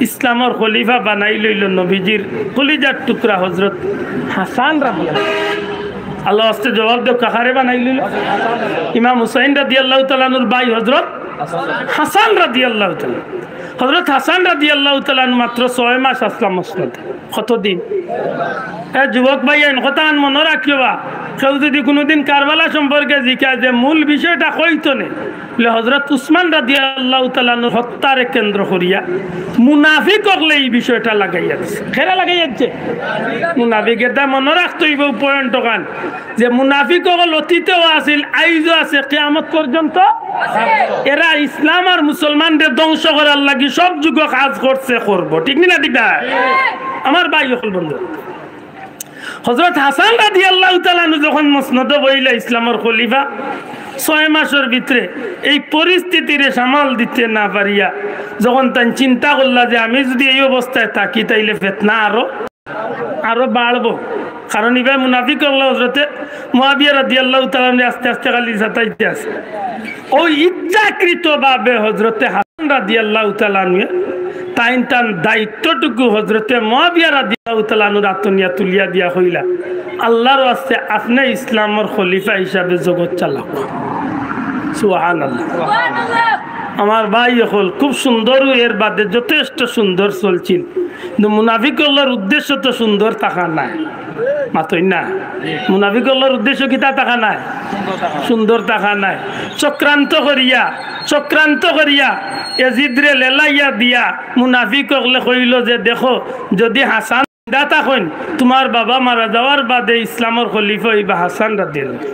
ইসলামের খলিফা বানাই লইল নবীজির কলিজার টুকরা হযরত হাসান রাদিয়াল্লাহু আল্লাহ আস্তে জবাব দাও কাহারে বানাই লইল ইমাম হুসাইন রাদিয়াল্লাহু তাআলার ভাই হযরত হাসান রাদিয়াল্লাহু তাআলা হযরত হাসান রাদিয়াল্লাহু তাআলা মাত্র 6 মাস আসলাম মসনদে কতদিন যুবক ভাই এই কথা মনে রাখিবা কেউ যদি কোনোদিন কারবালা সম্পর্কে জিজ্ঞাসা যে মূল বিষয়টা কইতো না হযরত উসমান রাদিয়াল্লাহু তাআলা হত্যারে কেন্দ্র করিয়া মুনাফিক হলে এই বিষয়টা লাগাইয়া দিচ্ছে খেরা লাগাইয়াছে মুনাফিকের দা মনে রাখতে হইব পয়েন্ট কান যে মুনাফিক হল অতীতেও আছিল আইজও আছে কিয়ামত পর্যন্ত এরা ইসলাম আর মুসলমানদের ধ্বংস করার লাগি সব যুগ কাজ করছে করব ঠিক না ঠিক না আমার ভাই হল বন্ধু হযরত হাসান রাদিয়াল্লাহু তাআলা যখন মসনদে বইলা ইসলামের খলিফা 6 মাসের ভিতরে এই পরিস্থিতির সামাল দিতে না পারিয়া যখন তাই চিন্তা করলা যে আমি যদি এই অবস্থায় থাকি তাইলে ফিতনা আরো বাড়বো কারণ ইবা মুনাফিক হল হযরতে মুয়াবিয়া রাদিয়াল্লাহু তাআলা আস্তে আস্তে খালি জাতাইতে আছে ওই ইচ্ছাকৃতভাবে হযরতে হাসান রাদিয়াল্লাহু তাআলা তাইন তান দায়িত্বটুকু হযরতে মুয়াবিয়া রাদিয়াল্লাহু তাআলা আত্মনিয়া তুলিয়া দিয়া হইলা আল্লাহর ওয়াস্তে আপনি ইসলামের খলিফা হিসাবে জগৎ চালাক সুবহানাল্লাহ আমার ভাই হল খুব সুন্দর এর বাদে যথেষ্ট সুন্দর চলছিল কিন্তু মুনাফিকগুলোর উদ্দেশ্য তো সুন্দর থাকা নাই মাতই না মুনাফিকগুলোর উদ্দেশ্য কি থাকা নাই সুন্দর থাকা নাই চক্রান্ত করিয়া এজিদরে লেলাইয়া দিয়া মুনাফিক হলে কইল যে দেখো যদি হাসান দাতা কইন তোমার বাবা মারা যাওয়ার বাদে ইসলামের খলিফা হইবা হাসান রাদিয়াল্লাহু।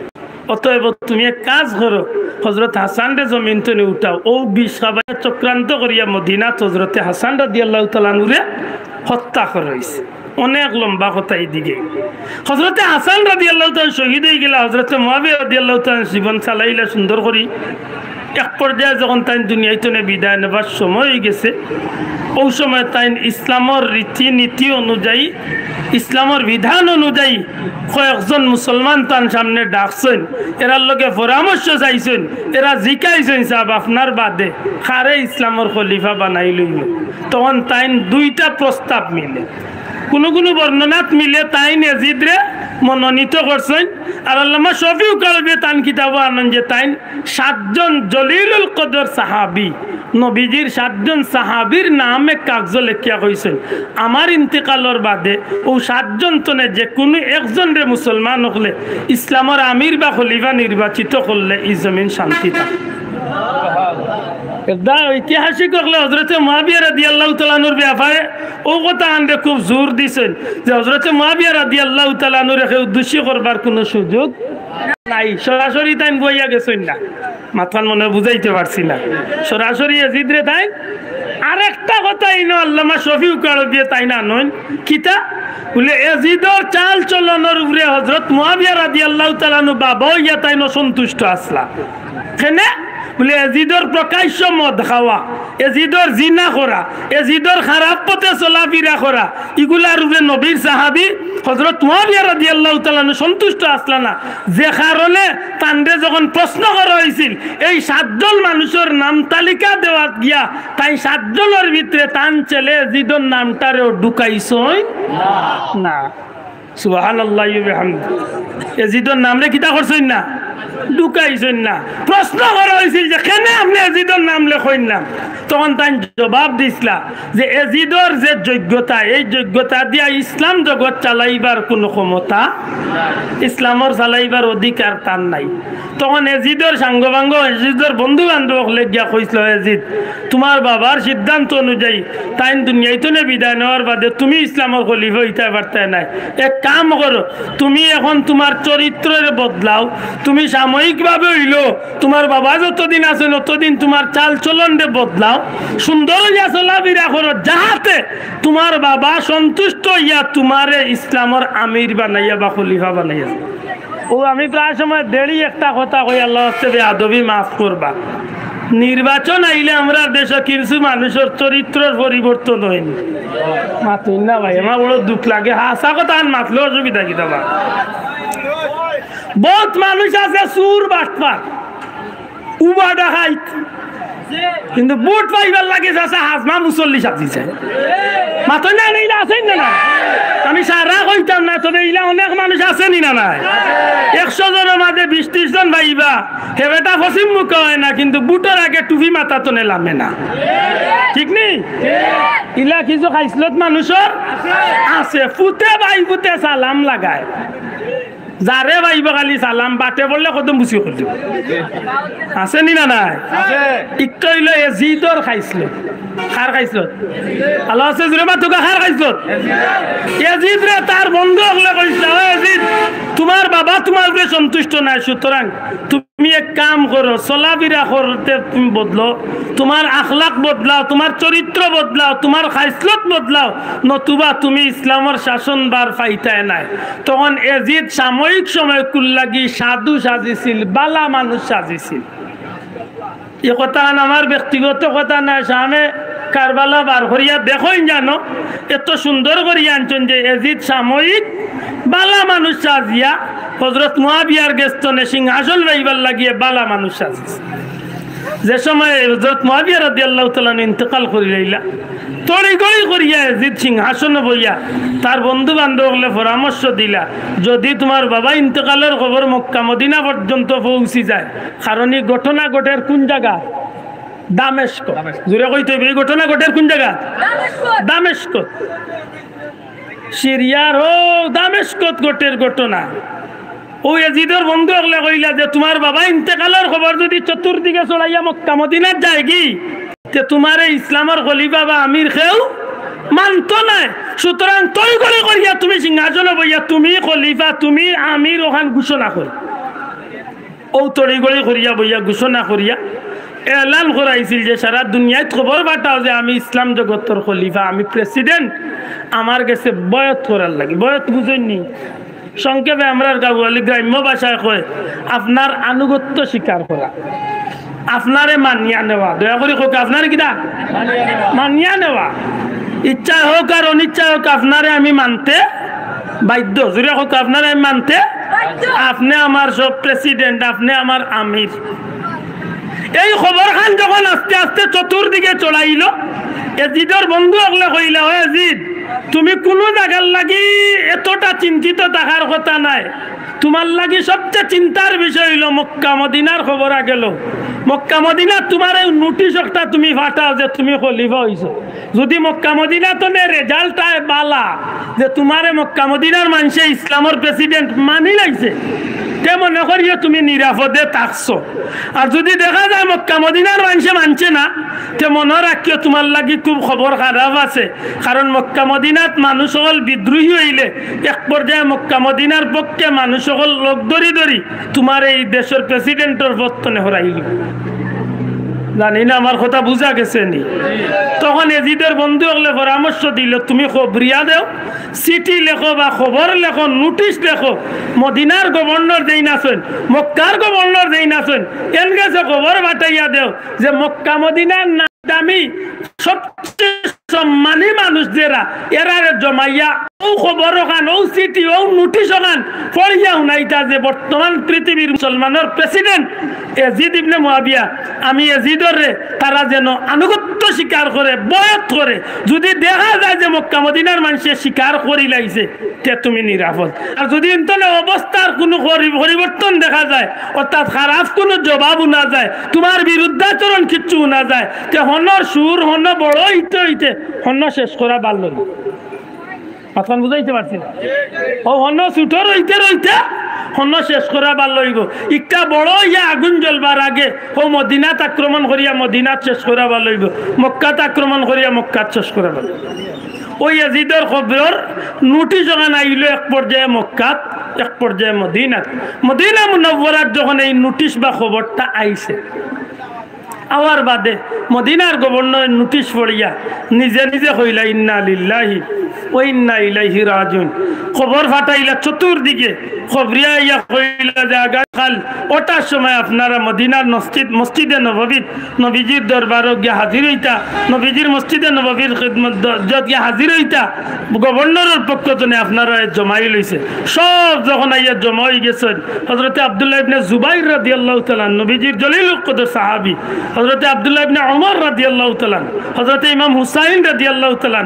অতএব তুমি এক কাজ করো, হযরত হাসান রে জমিন থেকে উঠাও। ও 20 সাবাই চক্রান্ত করিয়া মদিনাত হযরত হাসান রাদিয়াল্লাহু তাআলা নুরে হত্যা করা হইছে। অনেক লম্বা কথা এইদিকে। হযরত হাসান রাদিয়াল্লাহু তাআলা শহীদ হয়ে গেলা, হযরত মুআবিয়া রাদিয়াল্লাহু তাআলা জীবন চালাইলা সুন্দর করি। এক পর্যায়ে যখন তাই দুনিয়াতে বিদায় নেবার সময় হয়ে গেছে, ওই সময় তাই ইসলামের রীতিনীতি অনুযায়ী, ইসলামের বিধান অনুযায়ী কয়েকজন মুসলমান তার সামনে ডাকছেন, এরার লগে পরামর্শ চাইছেন, এরা জিকাইছেন সাহেব আপনার বাদে খারে ইসলামের খলিফা বানাই লইল। তখন তাই দুইটা প্রস্তাব মিলে, কোনো কোনো বর্ণনাত মিলে তাই এজিদরে মনোনীত করছেন। আর আল্লামা শফিউ কালবি তান কিতাব আনন্দ যে তাই 7 জন জলিলুল কদর সাহাবি, নবীজির 7 জন সাহাবির নামে কাগজ লেখিয়া কইছেন আমার ইন্তেকালের বাদে ও 7 জন তনে যে কোনো একজন রে মুসলমান হলে ইসলামের আমির বা খলিফা নির্বাচিত করলে এই জমিন শান্তি থাকে। ঐতিহাসিক হলে হযরত মুআবিয়া রাদিয়াল্লাহু তাআলা আনহুর ব্যাপারে ও কথা আনলে খুব জোর দিছেন যে হযরত মুআবিয়া রাদিয়াল্লাহু তাআলা আনহুর উদ্দেশ্য করবার কোনো সুযোগ নাই। সরাসরি তাই বইয়া গেছেন না, মাথার মনে বুঝাইতে পারছি না, সরাসরি এজিদ রে তাই। আরেকটা কথা ইনো আল্লামা শফিউ কালবি তাই না নন কিতা বলে এজিদর চাল চলনের উপরে হযরত মুআবিয়া রাদিয়াল্লাহু তাআলা আনহু বাবা ইয়া তাই সন্তুষ্ট আসলা। কেনে বলে এজিদর প্রকাশ্য মদ খাওয়া, এজিদর জিনা করা, এজিদর খারাপ পথে চলাফেরা করা, এগুলার উপরে নবীর সাহাবী হযরত মুআবিয়া রাদিয়াল্লাহু তাআলা সন্তুষ্ট আসলা না। যে কারণে তান্ডে যখন প্রশ্ন করা হয়েছিল এই 7 জন মানুষের নাম তালিকা দেওয়া গিয়া তাই 7 জনের ভিতরে তান ছেলে এজিদর নামটারেও ঢুকাইছই না। সুবহানাল্লাহি ওয়া বিহামদিহি। এজিদর নামরে কিতা করছই না, ঢুকাইছেন না। প্রশ্ন করা হয়েছিল যে কেন আপনি এজিদর নাম লেখেন না, তখন তাই জবাব দিছিলা যে এজিদর যে যোগ্যতা, এই যোগ্যতা দিয়া ইসলাম জগৎ চালাইবার কোনো ক্ষমতা, ইসলামর চালাইবার অধিকার তার নাই। তখন এজিদর সাঙ্গবাঙ্গ, এজিদর বন্ধু বান্ধব লেগিয়া কইছিল এজিদ তোমার বাবার সিদ্ধান্ত অনুযায়ী তাই দুনিয়াইতে বিদায় নেওয়ার বাদে তুমি ইসলামের খলিফা হইতে পারতে নাই। এক কাম করো, তুমি এখন তোমার চরিত্রের বদলাও, তুমি সাময়িকভাবে হইল তোমার বাবা যতদিন আছে ততদিন তোমার চাল চলন বদলাও, সুন্দর হইয়া চলাফেরা করো, যাহাতে তোমার বাবা সন্তুষ্ট হইয়া তোমারে ইসলামের আমির বানাইয়া বা খলিফা বানাইয়া। ও আমি প্রায় সময় দেরি একটা কথা কই, আল্লাহ আদবি মাফ করবা। নির্বাচন আইলে আমরা দেশে কিছু মানুষের চরিত্রের পরিবর্তন হয়নি। মাতুন না ভাই, আমার বড় দুঃখ লাগে। হাসা কথা মাতলে অসুবিধা কি তোমার? বহুত মানুষ আছে সুর বাটপার উবা ডাকাইত, কিন্তু বুট পাইবার লাগে আছে হাজমা মুসল্লি সাজিছে। মাতন না এইলা আছেন না? আমি সারা কইতাম না, তবে এইলা অনেক মানুষ আছেনি না নাই? 100 জনের মাঝে 20-30 জন ভাইবা হেবেটা পশ্চিম মুখ হয় না, কিন্তু বুটের আগে টুপি মাথা তো নেলামে না, ঠিক নেই? ইলা কিছু খাইসলত মানুষের আছে, ফুতে ভাই ফুতে সালাম লাগায়, যারে ভাইবা খালি সালাম, বাটে বললে কত বুঝি করল আছে নি না নাই? একটু হইল এজিদর খাইছিল, খার খাইছিল, আল্লাহ আছে জুড়ে মা তোকে খার খাইছিল। এজিদ রে তার বন্ধু হলে কইছিল এজিদ তোমার বাবা তোমার উপরে সন্তুষ্ট নাই, সুতরাং তুমি এক কাম করো, চলাফেরা করতে তুমি বদলো, তোমার আখলাক বদলাও, তোমার চরিত্র বদলাও, তোমার খাইসলত বদলাও, নতুবা তুমি ইসলামের শাসন বার পাইতায় নাই। তখন এজিদ সাময়িক সময় কুল্লাগি সাধু সাজিছিল, বালা মানুষ সাজিছিল। এ কথা আমার ব্যক্তিগত কথা না, সামনে কারবালা বার করিয়া দেখোই জানো এত সুন্দর করিয়া আনছেন যে এজিদ সাময়িক বালা মানুষ সাজিয়া হযরত মুআবিয়ার গেস্তনে সিংহাসন রাইবার লাগিয়ে বালা মানুষ সাজিছে। যে সময় হযরত মুআবিয়া রাদিয়াল্লাহু তাআলা ইন্তেকাল করি লইলা, তড়িগড়ি করিয়া এজিদ সিংহাসনে বইয়া তার বন্ধু বান্ধবকে পরামর্শ দিলা, যদি তোমার বাবা ইন্তেকালের খবর মক্কা মদিনা পর্যন্ত পৌঁছি যায়, কারণ এই ঘটনা ঘটের কোন জায়গা? দামেস্ক। জুড়ে কইতে এই ঘটনা ঘটের কোন জায়গা? দামেস্ক। সিরিয়ার ও দামেস্কত ঘটের ঘটনা। ও এজিদের বন্ধু হলে কইলা যে তোমার বাবা ইন্তেকালের খবর যদি চতুর্দিকে ছড়াইয়া মক্কা মদিনার যায় কি, তে তোমার ইসলামের খলিফা বা আমির খেও মানতো নাই। সুতরাং তৈ করে করিয়া তুমি সিংহাসনে বইয়া তুমি খলিফা তুমি আমির ওখান ঘোষণা কর। ও তড়ি গড়ি করিয়া বইয়া ঘোষণা করিয়া এলান করাইছিল যে সারা দুনিয়ায় খবর পাঠাও যে আমি ইসলাম জগতের খলিফা, আমি প্রেসিডেন্ট, আমার কাছে বয়ত করার লাগে। বয়ত বুঝেননি? সংক্ষেপে আমরা গাওয়ালি গ্রাম্য ভাষায় কয় আপনার আনুগত্য স্বীকার করা, আপনারে মানিয়া নেওয়া। দয়া করে হোক আপনারে কিনা মানিয়া নেওয়া, ইচ্ছায় হোক আর অনিচ্ছায় হোক আপনারে আমি মানতে বাধ্য। জুড়ে হোক আপনারে আমি মানতে, আপনি আমার সব প্রেসিডেন্ট, আপনি আমার আমির। এই খবর খান যখন আস্তে আস্তে চতুর্দিকে চড়াইল, এজিদর বন্ধু হলে কইলা, ও এজিদ তুমি কোনো জায়গার লাগি এতটা চিন্তিত থাকার কথা নাই। তোমার লাগি সবচেয়ে চিন্তার বিষয় হইল মক্কা মদিনার খবর গেল। মক্কা মদিনা তোমার এই নোটিশ একটা তুমি ফাটাও যে তুমি খলিফা হইছো। যদি মক্কা মদিনা তো রেজাল্ট আয় বালা যে তোমারে মক্কা মদিনার মানুষে ইসলামের প্রেসিডেন্ট মানি লাগছে, তে মনে করিও তুমি নিরাপদে থাকছো। আর যদি দেখা যায় মক্কা মদিনার মানুষে মানছে না, তে মনে রাখিও তোমার লাগি খুব খবর খারাপ আছে। কারণ মক্কা মদিনাত মানুষ সকল বিদ্রোহী হইলে এক পর্যায়ে মক্কা মদিনার পক্ষে মানুষ সকল লোক ধরি ধরি তোমার এই দেশের প্রেসিডেন্টের পত্তনে হরাইল। জানি না আমার কথা বুঝা গেছে নি? তখন এজিদের বন্ধু হলে পরামর্শ দিল, তুমি খবরিয়া দেও, চিঠি লেখো বা খবর লেখো, নোটিশ লেখো, মদিনার গভর্নর যেই নাচেন, মক্কার গভর্নর যেই নাচেন, এন গেছে খবর পাঠাইয়া দেও যে মক্কা মদিনার দামি সবচেয়ে সম্মানী মানুষ যারা এরা জমাইয়া ও খবর ওখান, ও চিঠি, ও নোটিশ ওখান পড়িয়া শুনাইতা যে বর্তমান পৃথিবীর মুসলমানের প্রেসিডেন্ট এজিদ ইবনে মুআবিয়া, আমি এজিদর রে তারা যেন আনুগত্য স্বীকার করে, বয়ত করে। যদি দেখা যায় যে মক্কা মদিনার মানুষে স্বীকার করি লাগছে, তে তুমি নিরাপদ। আর যদি ইন্তনে অবস্থার কোনো পরিবর্তন দেখা যায়, অর্থাৎ খারাপ কোনো জবাবও না যায়, তোমার বিরুদ্ধাচরণ কিচ্ছু না যায়, তে হনর সুর হন বড় হইতে হইতে হন শেষ করা পারল না। এখন বুঝাইতে পারছি না? ও হন ছুটর হইতে রইতে হন শেষ করা বার লইব। ইটা বড় ইয়া আগুন জ্বলবার আগে ও মদিনাত আক্রমণ করিয়া মদিনাত শেষ করা বার লইব, মক্কাত আক্রমণ করিয়া মক্কাত শেষ করা বার। ওই এজিদের খবর নোটিশ যখন আইল এক পর্যায়ে মক্কাত, এক পর্যায়ে মদিনাত। মদিনা মুনাওয়ারাত যখন এই নোটিশ বা খবরটা আইছে, আওয়ার বাদে মদিনার গভর্নর নোটিশ পড়িয়া নিজে নিজে হইলা ইন্না লিল্লাহি ওয়া ইন্না ইলাইহি রাজিউন। খবর ফাটাইলা চতুর্দিকে, খবরিয়া ইয়া হইলা যে আগামীকাল ওটার সময় আপনারা মদিনার মসজিদে নববীত নবীজির দরবার গিয়া হাজির হইতা, নবীজির মসজিদে নববীর খিদমত গিয়া হাজির হইতা। গভর্নরের পক্ষ থেকে আপনারা জমাই লইছে। সব যখন আইয়া জমা হয়ে গেছেন, হযরতে আব্দুল্লাহ ইবনে জুবাইর রাদিয়াল্লাহু তাআলা নবীজির জলিলুল কদর সাহাবী, হযরতে আব্দুল্লাহ ইবনে ওমর রাদিয়াল্লাহু তাআলা, হযরতে ইমাম হুসাইন রাদিয়াল্লাহু তাআলা,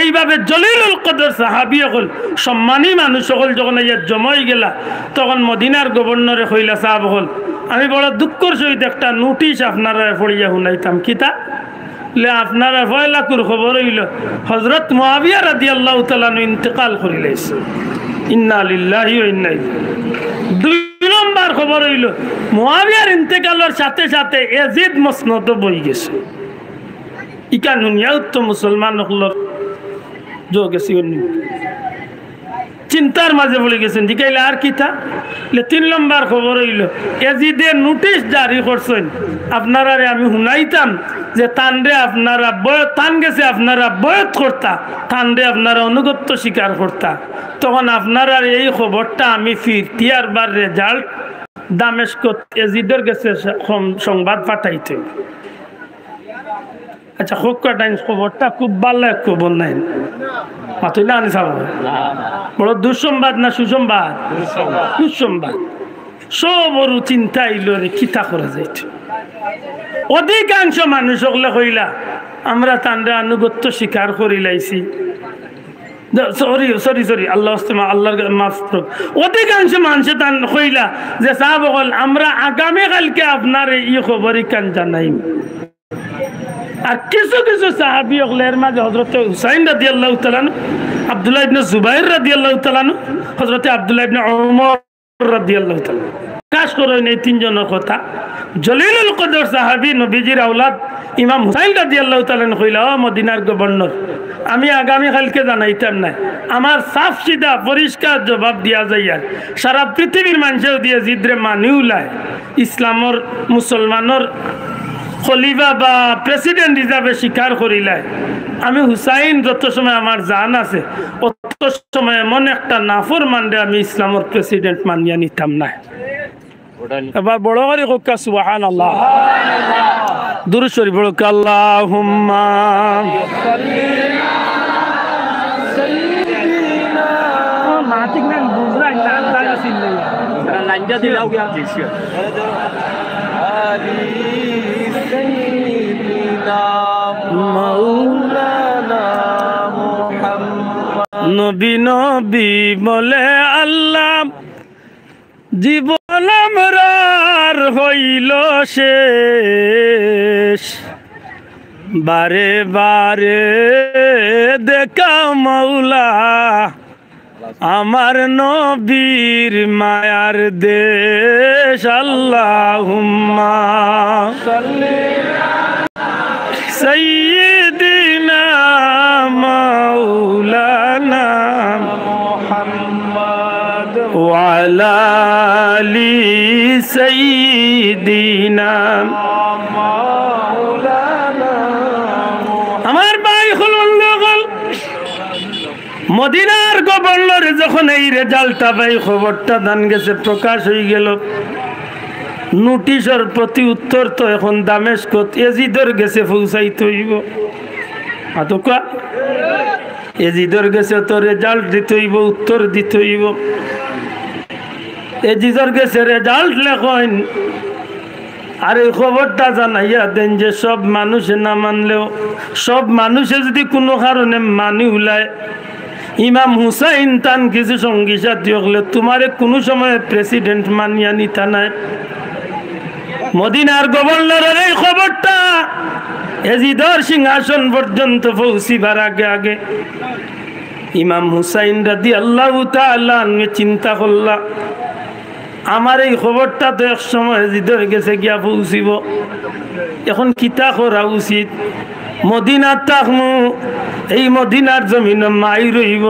এইভাবে জলিলুল কদর সাহাবী হল সম্মানী মানুষ সকল যখন আইয়া জমা হয়ে গেলা, তখন মদিনার গভর্নরে কইলা, সাহাব হল আমি বড় দুঃখের সহিত একটা নোটিশ আপনারা পড়িয়া শুনাইতাম। কিতা লে আপনারা ফয়লাকুর খবর হইল হযরত মুআবিয়া রাদিয়াল্লাহু তাআলা ইন্তেকাল করিলেছে। ইন্না লিল্লাহি ওয়া ইন্না ইলাইহি। দুই নম্বর খবর হইল মুআবিয়ার ইন্তেকালের সাথে সাথে ইয়াজিদ মসনদ বই গেছে। ইকা দুনিয়া তো মুসলমান হলর জো গেছি, চিন্তার মাঝে পড়ে গেছেন। জিকাইলে আর কিতা? তিন নম্বর খবর হইল এজিদে নোটিশ জারি করছেন, আপনারা আমি শুনাইতাম যে তানরে আপনারা তান গেছে, আপনারা বয়ত করতা, তানরে আপনারা অনুগত্য স্বীকার করতা। তখন আপনারা এই খবরটা আমি ফিরতিয়ার বার রেজাল্ট দামেস্কত এজিদের গেছে সংবাদ পাঠাইতে। আচ্ছা টাইম খবরটা খুব ভালো এক খবর নাই, মাথা আনি চাব বড় দুঃসংবাদ না সুসংবাদ? দুঃসংবাদ। সবর চিন্তা আইল রে কিতা করা যাইত। অধিকাংশ মানুষ হলে কইলা আমরা তান্ডে আনুগত্য স্বীকার করি লাইছি, সরি আল্লাহ আল্লাহর মাফ করুক। অধিকাংশ মানুষে তান কইলা যে সাহাব বল আমরা আগামীকালকে আপনার এই খবরই কান জানাইম। আর কিছু কিছু সাহাবী হলের মাঝে হযরত হুসাইন রাদিয়াল্লাহু তাআলা, আব্দুল্লাহ ইবনে জুবাইর রাদিয়াল্লাহু তাআলা, হযরত আব্দুল্লাহ ইবনে ওমর রাদিয়াল্লাহু তাআলা, প্রকাশ করেন এই তিনজনের কথা। জলিলুল কদর সাহাবী নবীজির আওলাদ ইমাম হুসাইন রাদিয়াল্লাহু তাআলা কইলা, ও মদিনার গভর্নর, আমি আগামী কালকে জানাইতাম না, আমার সাফ সিধা পরিষ্কার জবাব দিয়া যাইয়ার সারা পৃথিবীর মানুষেও দিয়ে জিদ্রে মানিউলায় ইসলামর মুসলমানের খলিফা বা প্রেসিডেন্ট হিসাবে স্বীকার করিলায়। আমি হুসাইন যত সময় আমার জান আছে অত সময় এমন একটা নাফরমানরে আমি ইসলামের প্রেসিডেন্ট মানিয়া নিতাম না। এবার বড় করে হোক সুবহানাল্লাহ, দুরূদ শরীফ বড় আল্লাহুম্মা নবী নবী বলে আল্লাহ, জীবন আমরার হইল শেষ, বারে বারে দেখা মৌলা আমার নবীর মায়ার দেশ। আল্লাহুম্মা সাইয়্যিদিনা মাওলানা মুহাম্মদ ওয়া আলা আলি সাইয়্যিদিনা মাওলানা। আমার ভাই হল মদিনার গভর্নর যখন এই রেজাল্টটা পাই, খবরটা দান গেছে, প্রকাশ হয়ে গেল, নোটিশের প্রতি উত্তর তো এখন দামেস্কত এজিদর গেছে পৌঁছাইতে হইব। আতকা এজিদর গেছে তো রেজাল্ট দিতে হইব, উত্তর দিতে হইব। এজিদর গেছে রেজাল্ট লেখন, আর এই খবরটা জানাইয়া দেন যে সব মানুষে না মানলেও, সব মানুষে যদি কোনো কারণে মানি উলায়, ইমাম হুসাইন তান কিছু সঙ্গী সাথী হলে তোমারে কোনো সময় প্রেসিডেন্ট মানিয়া নিতা নাই। মদিনার গভর্নরের এই খবরটা এজিদর সিংহাসন পর্যন্ত পৌঁছিবার আগে আগে ইমাম হুসাইন রাদিয়াল্লাহু তাআলা চিন্তা করলা, আমার এই খবরটা তো এক সময় এজিদর গেছে গিয়া পৌঁছিব, এখন কিতা করা উচিত? মদিনার তাকমু, এই মদিনার জমিন মাই রইব,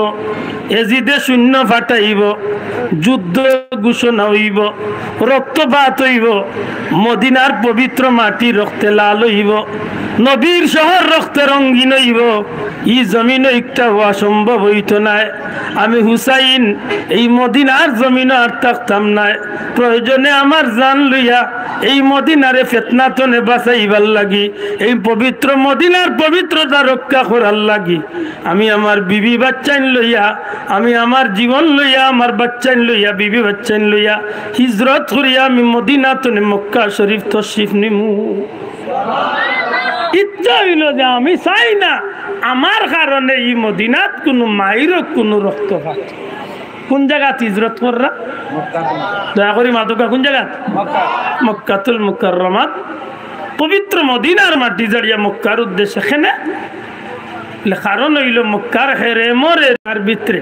এজিদে শূন্য ফাটাইব, যুদ্ধ ঘোষণা হইব, রক্তপাত হইব, মদিনার পবিত্র মাটি রক্তে লাল হইব, নবীর শহর রক্তে রঙিন হইব, ই জমিন একটা হওয়া সম্ভব হইত নাই। আমি হুসাইন এই মদিনার জমিন আর থাকতাম নাই, প্রয়োজনে আমার জান লইয়া এই মদিনারে ফেতনাতনে বাঁচাইবার লাগি, এই পবিত্র মদিনার পবিত্রতা রক্ষা করার লাগি আমি আমার বিবি বাচ্চাইন লইয়া, আমি আমার জীবন লইয়া, আমার বাচ্চাইন লইয়া, বিবি বাচ্চাইন লইয়া হিজরত করিয়া আমি মদিনাতনে মক্কা শরীফ তশরিফ নিমু। ইচ্ছা হইল যে আমি চাই না আমার কারণে এই মদিনাত কোনো মায়ের কোনো রক্তপাত। কোন জায়গাত হিজরত কররা? দয়া করি মাদকা কোন জায়গাত? মক্কাতুল মুকাররমাত, পবিত্র মদিনার মাটি জাড়িয়া মক্কার উদ্দেশ্যে খেনে। কারণ হইল মক্কার হেরেমর এরিয়ার ভিতরে,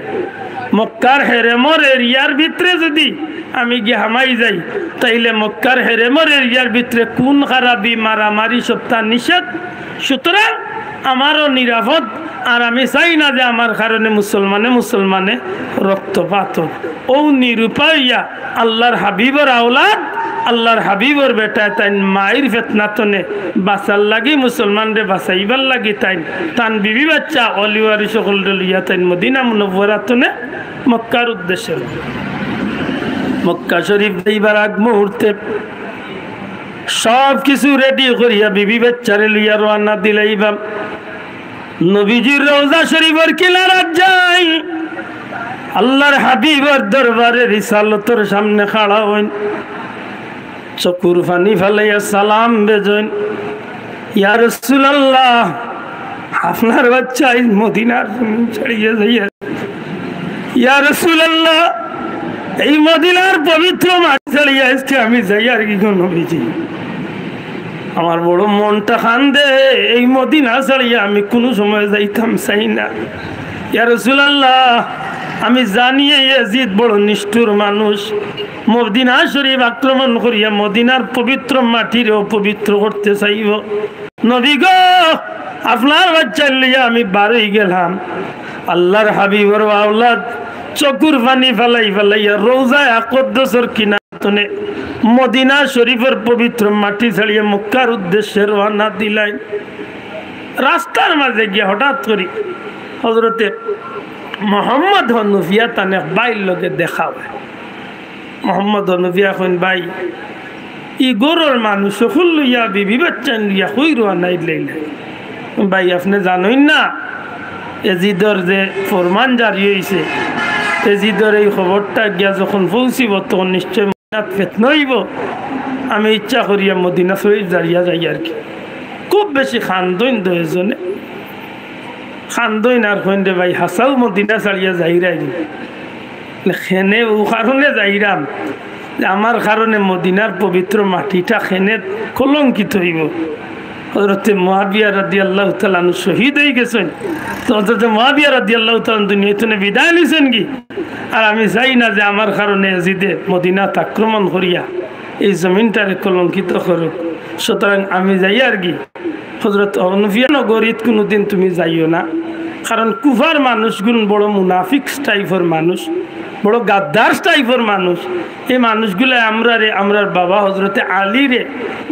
মক্কার হেরেমর এরিয়ার ভিতরে যদি আমি গিয়ে হামাই যাই, তাইলে মক্কার হেরেমর এরিয়ার ভিতরে কোন খারাপি মারামারি সপ্তাহ নিষেধ। সুতরাং আমারও নিরাপদ, আর আমি চাই না যে আমার কারণে মুসলমানে রক্তপাত হোক। ও নিরুপাইয়া আল্লাহর হাবিবর আওলাদ, আল্লাহর হাবিবর বেটা তাই মায়ের ফেতনাতনে বাঁচার লাগি, মুসলমানরে বাঁচাইবার লাগি তাই তান বিবি বাচ্চা অলিওয়ারি সকল লইয়া তাই মদিনা মুনওয়ারাতনে মক্কার উদ্দেশ্যে মক্কা শরীফ যাইবার আগ মুহূর্তে সব কিছু রেডি করিয়া বিবি বাচ্চারে লইয়া রওনা দিলাইবা নবীজির রওজা শরীফের কিনারাত যাই। আল্লাহর হাবিবর দরবারে রিসালতর সামনে খাড়া হইন, চকুর পানি ফেলাইয়া সালাম বেজইন, ইয়া রাসূলুল্লাহ, আপনার বাচ্চা মদিনার ছাড়িয়ে যাইয়া, ইয়া রাসূলুল্লাহ, এই মদিনার পবিত্র মাটি ছাড়িয়া আজকে আমি যাই আর কি কোন নবীজি, আমার বড় মনটা কান্দে, এই মদিনা ছাড়িয়া আমি কোনো সময় যাইতাম চাই না। ইয়া রাসূলুল্লাহ, আমি জানি ইয়াজিদ বড় নিষ্ঠুর মানুষ, মদিনা শরীফ আক্রমণ করিয়া মদিনার পবিত্র মাটির অপবিত্র করতে চাইব। নবী গো, আপনার বাচ্চা লইয়া আমি বাড়ি গেলাম, আল্লাহর হাবিবর আওলাদ চকুর পানি ফেলাই ফেলাইয়া রোজায় আকদ্দসর কিনারে মদিনা শরীফের পবিত্র মাটি ছাড়িয়ে মক্কার উদ্দেশ্যে রওনা দিলাই। রাস্তার মাঝে গিয়ে হঠাৎ করি হযরতে মোহাম্মদ হনুফিয়া তানে বাইর লোকে দেখা হয়। মোহাম্মদ হনুফিয়া কইন, ভাই ই গরুর মানুষ সকল লইয়া বিবি বাচ্চা লইয়া কই রওনা দিলাইলে? ভাই আপনি জানেন না এজিদর যে ফরমান জারি হয়েছে, এজিদর এই খবরটা গিয়া যখন পৌঁছিব তখন নিশ্চয় মদিনাত ফিতনা হইব। আমি ইচ্ছা করিয়া মদিনা শরীফ জারিয়া যাই আর কি। খুব বেশি খান্দইন দুজনে, খান্দইন আর কইন রে ভাই হাসাও মদিনা ছাড়িয়া যাইরাই খেনে ও কারণে যাইরাম আমার কারণে মদিনার পবিত্র মাটিটা খেনে কলঙ্কিত হইব। হযরতে মুআবিয়া রাদিয়াল্লাহু তাআলা শহীদ হয়ে গেছেন, তো হযরতে মুআবিয়া রাদিয়াল্লাহু তাআলা দুনিয়াতে বিদায় নিছেন কি। আর আমি চাই না যে আমার কারণে ইয়াজিদে মদিনাত আক্রমণ করিয়া এই জমিনটারে কলঙ্কিত করুক। সুতরাং আমি যাই আর কি। হযরত হনুফিয়া নগরীত কোনোদিন তুমি যাইও না, কারণ কুফার মানুষগুলো বড় মুনাফিক টাইপের মানুষ, বড় গাদ্দার টাইপের মানুষ। এই মানুষগুলো আমরার বাবা হযরতে আলী রে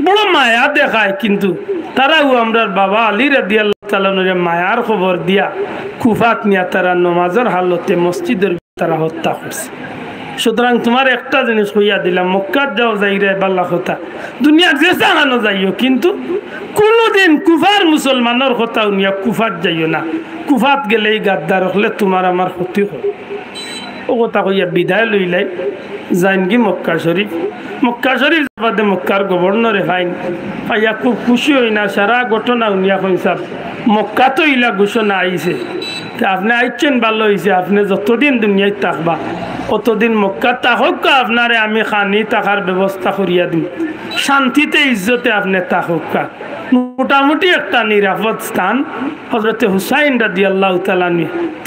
বড় মায়া দেখায়, কিন্তু তারাও আমরার বাবা আলী রাদিয়াল্লাহু তাআলা মায়ার খবর দিয়া কুফাত নিয়া তারা নমাজের হালতে মসজিদের তারা হত্যা করছে। সুতরাং তোমার একটা জিনিস কইয়া দিলাম, মক্কাত যাও যাইরে বাল্লা কথা, দুনিয়ার যে জাহানো যাইও, কিন্তু কোনোদিন কুফার মুসলমানের কথা নিয়া কুফাত যাইও না। কুফাত গেলে এই গাদ্দার হলে তোমার আমার ক্ষতি হয়। ও কথা কইয়া বিদায় লইলাই যাইনগি মক্কা শরীফ। মক্কা শরীফ যাবাদে মক্কার গভর্নরে ফাইন পাইয়া খুব খুশি হই না, সারা ঘটনা উনিয়া কইসাব মক্কা তো ইলা ঘোষণা আইছে, আপনি আইছেন ভালো হয়েছে, আপনি যতদিন দুনিয়ায় থাকবা অতদিন মক্কা থাকুক, আপনারে আমি খানি থাকার ব্যবস্থা করিয়া দিম, শান্তিতে ইজ্জতে আপনি থাকুক। মোটামুটি একটা নিরাপদ স্থান হযরতে হুসাইন রাদিয়াল্লাহু তাআলা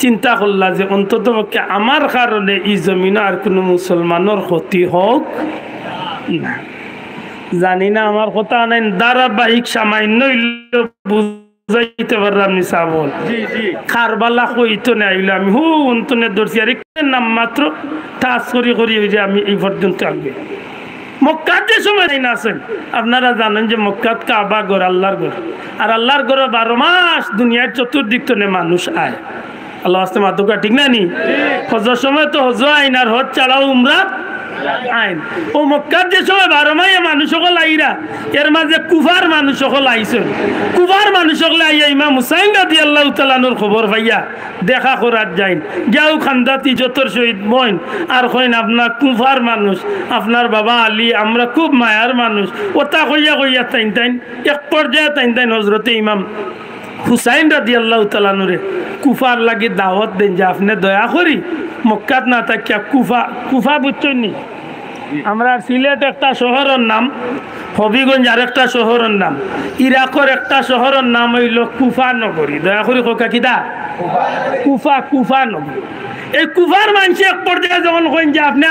চিন্তা করলা যে অন্তত পক্ষে আমার কারণে এই জমিন আর কোনো মুসলমানের ক্ষতি হোক না। জানি না আমার কথা নাই, ধারাবাহিক সামান্য বুঝাইতে পারলাম নি সাবল খারবালা কইতো না আইলে আমি হু অন্তনে দর্শি আর নাম মাত্র টাচ করি করি ওই যে আমি এই পর্যন্ত আসবে। মক্কার যে সময় না আছেন আপনারা জানেন যে মক্কাত কাবা ঘর আল্লাহর ঘর, আর আল্লাহর ঘর 12 মাস দুনিয়ার চতুর্দিক তো মানুষ আয়। আল্লাহ আসতে মাতুকা ঠিক না নি? হজর সময় তো হজ আইন আর হজ চালাও উমরা আইন। ও মক্কার যে সময় 12 মাসে মানুষ সকল আইরা, এর মাঝে কুফার মানুষ সকল আইছেন। কুফার মানুষ সকল আইয়া ইমাম হুসাইন রাদিয়াল্লাহু তাআলা আনহুর খবর পাইয়া দেখা করার যাইন, যাও খান্দাতি যতর শহীদ মইন আর কইন আপনার কুফার মানুষ, আপনার বাবা আলী আমরা খুব মায়ার মানুষ। ওটা কইয়া কইয়া তাইন এক পর্যায়ে তাইন হযরতে ইমাম হুসাইন রাদিয়াল্লাহু তাআলা আনহুরে কুফার লাগি দাওয়াত দেন যে আপনি দয়া করি মক্কাত না থাকিয়া কুফা বুঝছেন নি? আমরা সিলেট একটা শহরের নাম, হবিগঞ্জ আর একটা শহরের নাম, ইরাকের একটা শহরের নাম হইল কুফা নগরী। দয়া করি কোকা কিদা কুফা নগরী। এই কুফার মানুষ এক পর্যায়ে যখন কইন যে আপনি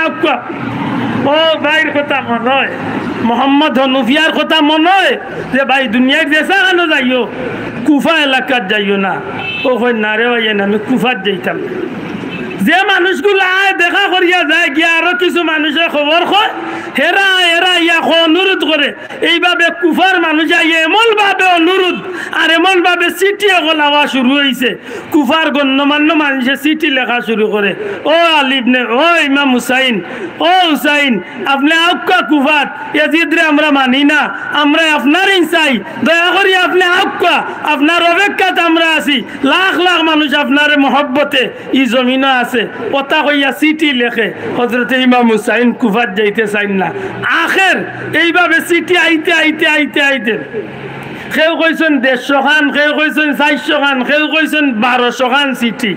ও ভাইয়ের কথা মনে হয়, মোহাম্মদ হনুফিয়ার কথা মনে হয় যে ভাই দুনিয়ার দেশা কেন যাইও, কুফা এলাকার যাইও না। ও কই না রে ভাই আমি কুফাত যাইতাম। যে মানুষগুলো আয় দেখা করিয়া যায় গিয়া আরো কিছু মানুষের খবর কয়, হেরা ইয়া অনুরোধ করে। এইভাবে কুফার মানুষ এমন ভাবে অনুরোধ আর এমন ভাবে চিঠি লেখা শুরু হয়েছে, কুফার গণ্যমান্য মানুষে চিঠি লেখা শুরু করে, ও আলিবনে ও ইমাম হুসাইন, ও হুসাইন আপনি আউকা কুফাত, ইয়াজিদরে আমরা মানি না, আমরা আপনারই চাই, দয়া করি আপনি আউকা, আপনার অপেক্ষাত আমরা আছি, লাখ লাখ মানুষ আপনার মহব্বতে ই জমিনা আছে। ওটা কইয়া চিঠি লেখে হযরতে ইমাম হুসাইন কুফাত যাইতে চাইন না। আখের এইভাবে চিঠি আইতে কেউ কইছেন 150 খান, কেউ কইছেন 400 খান, কেউ কইছেন 1200 খান চিঠি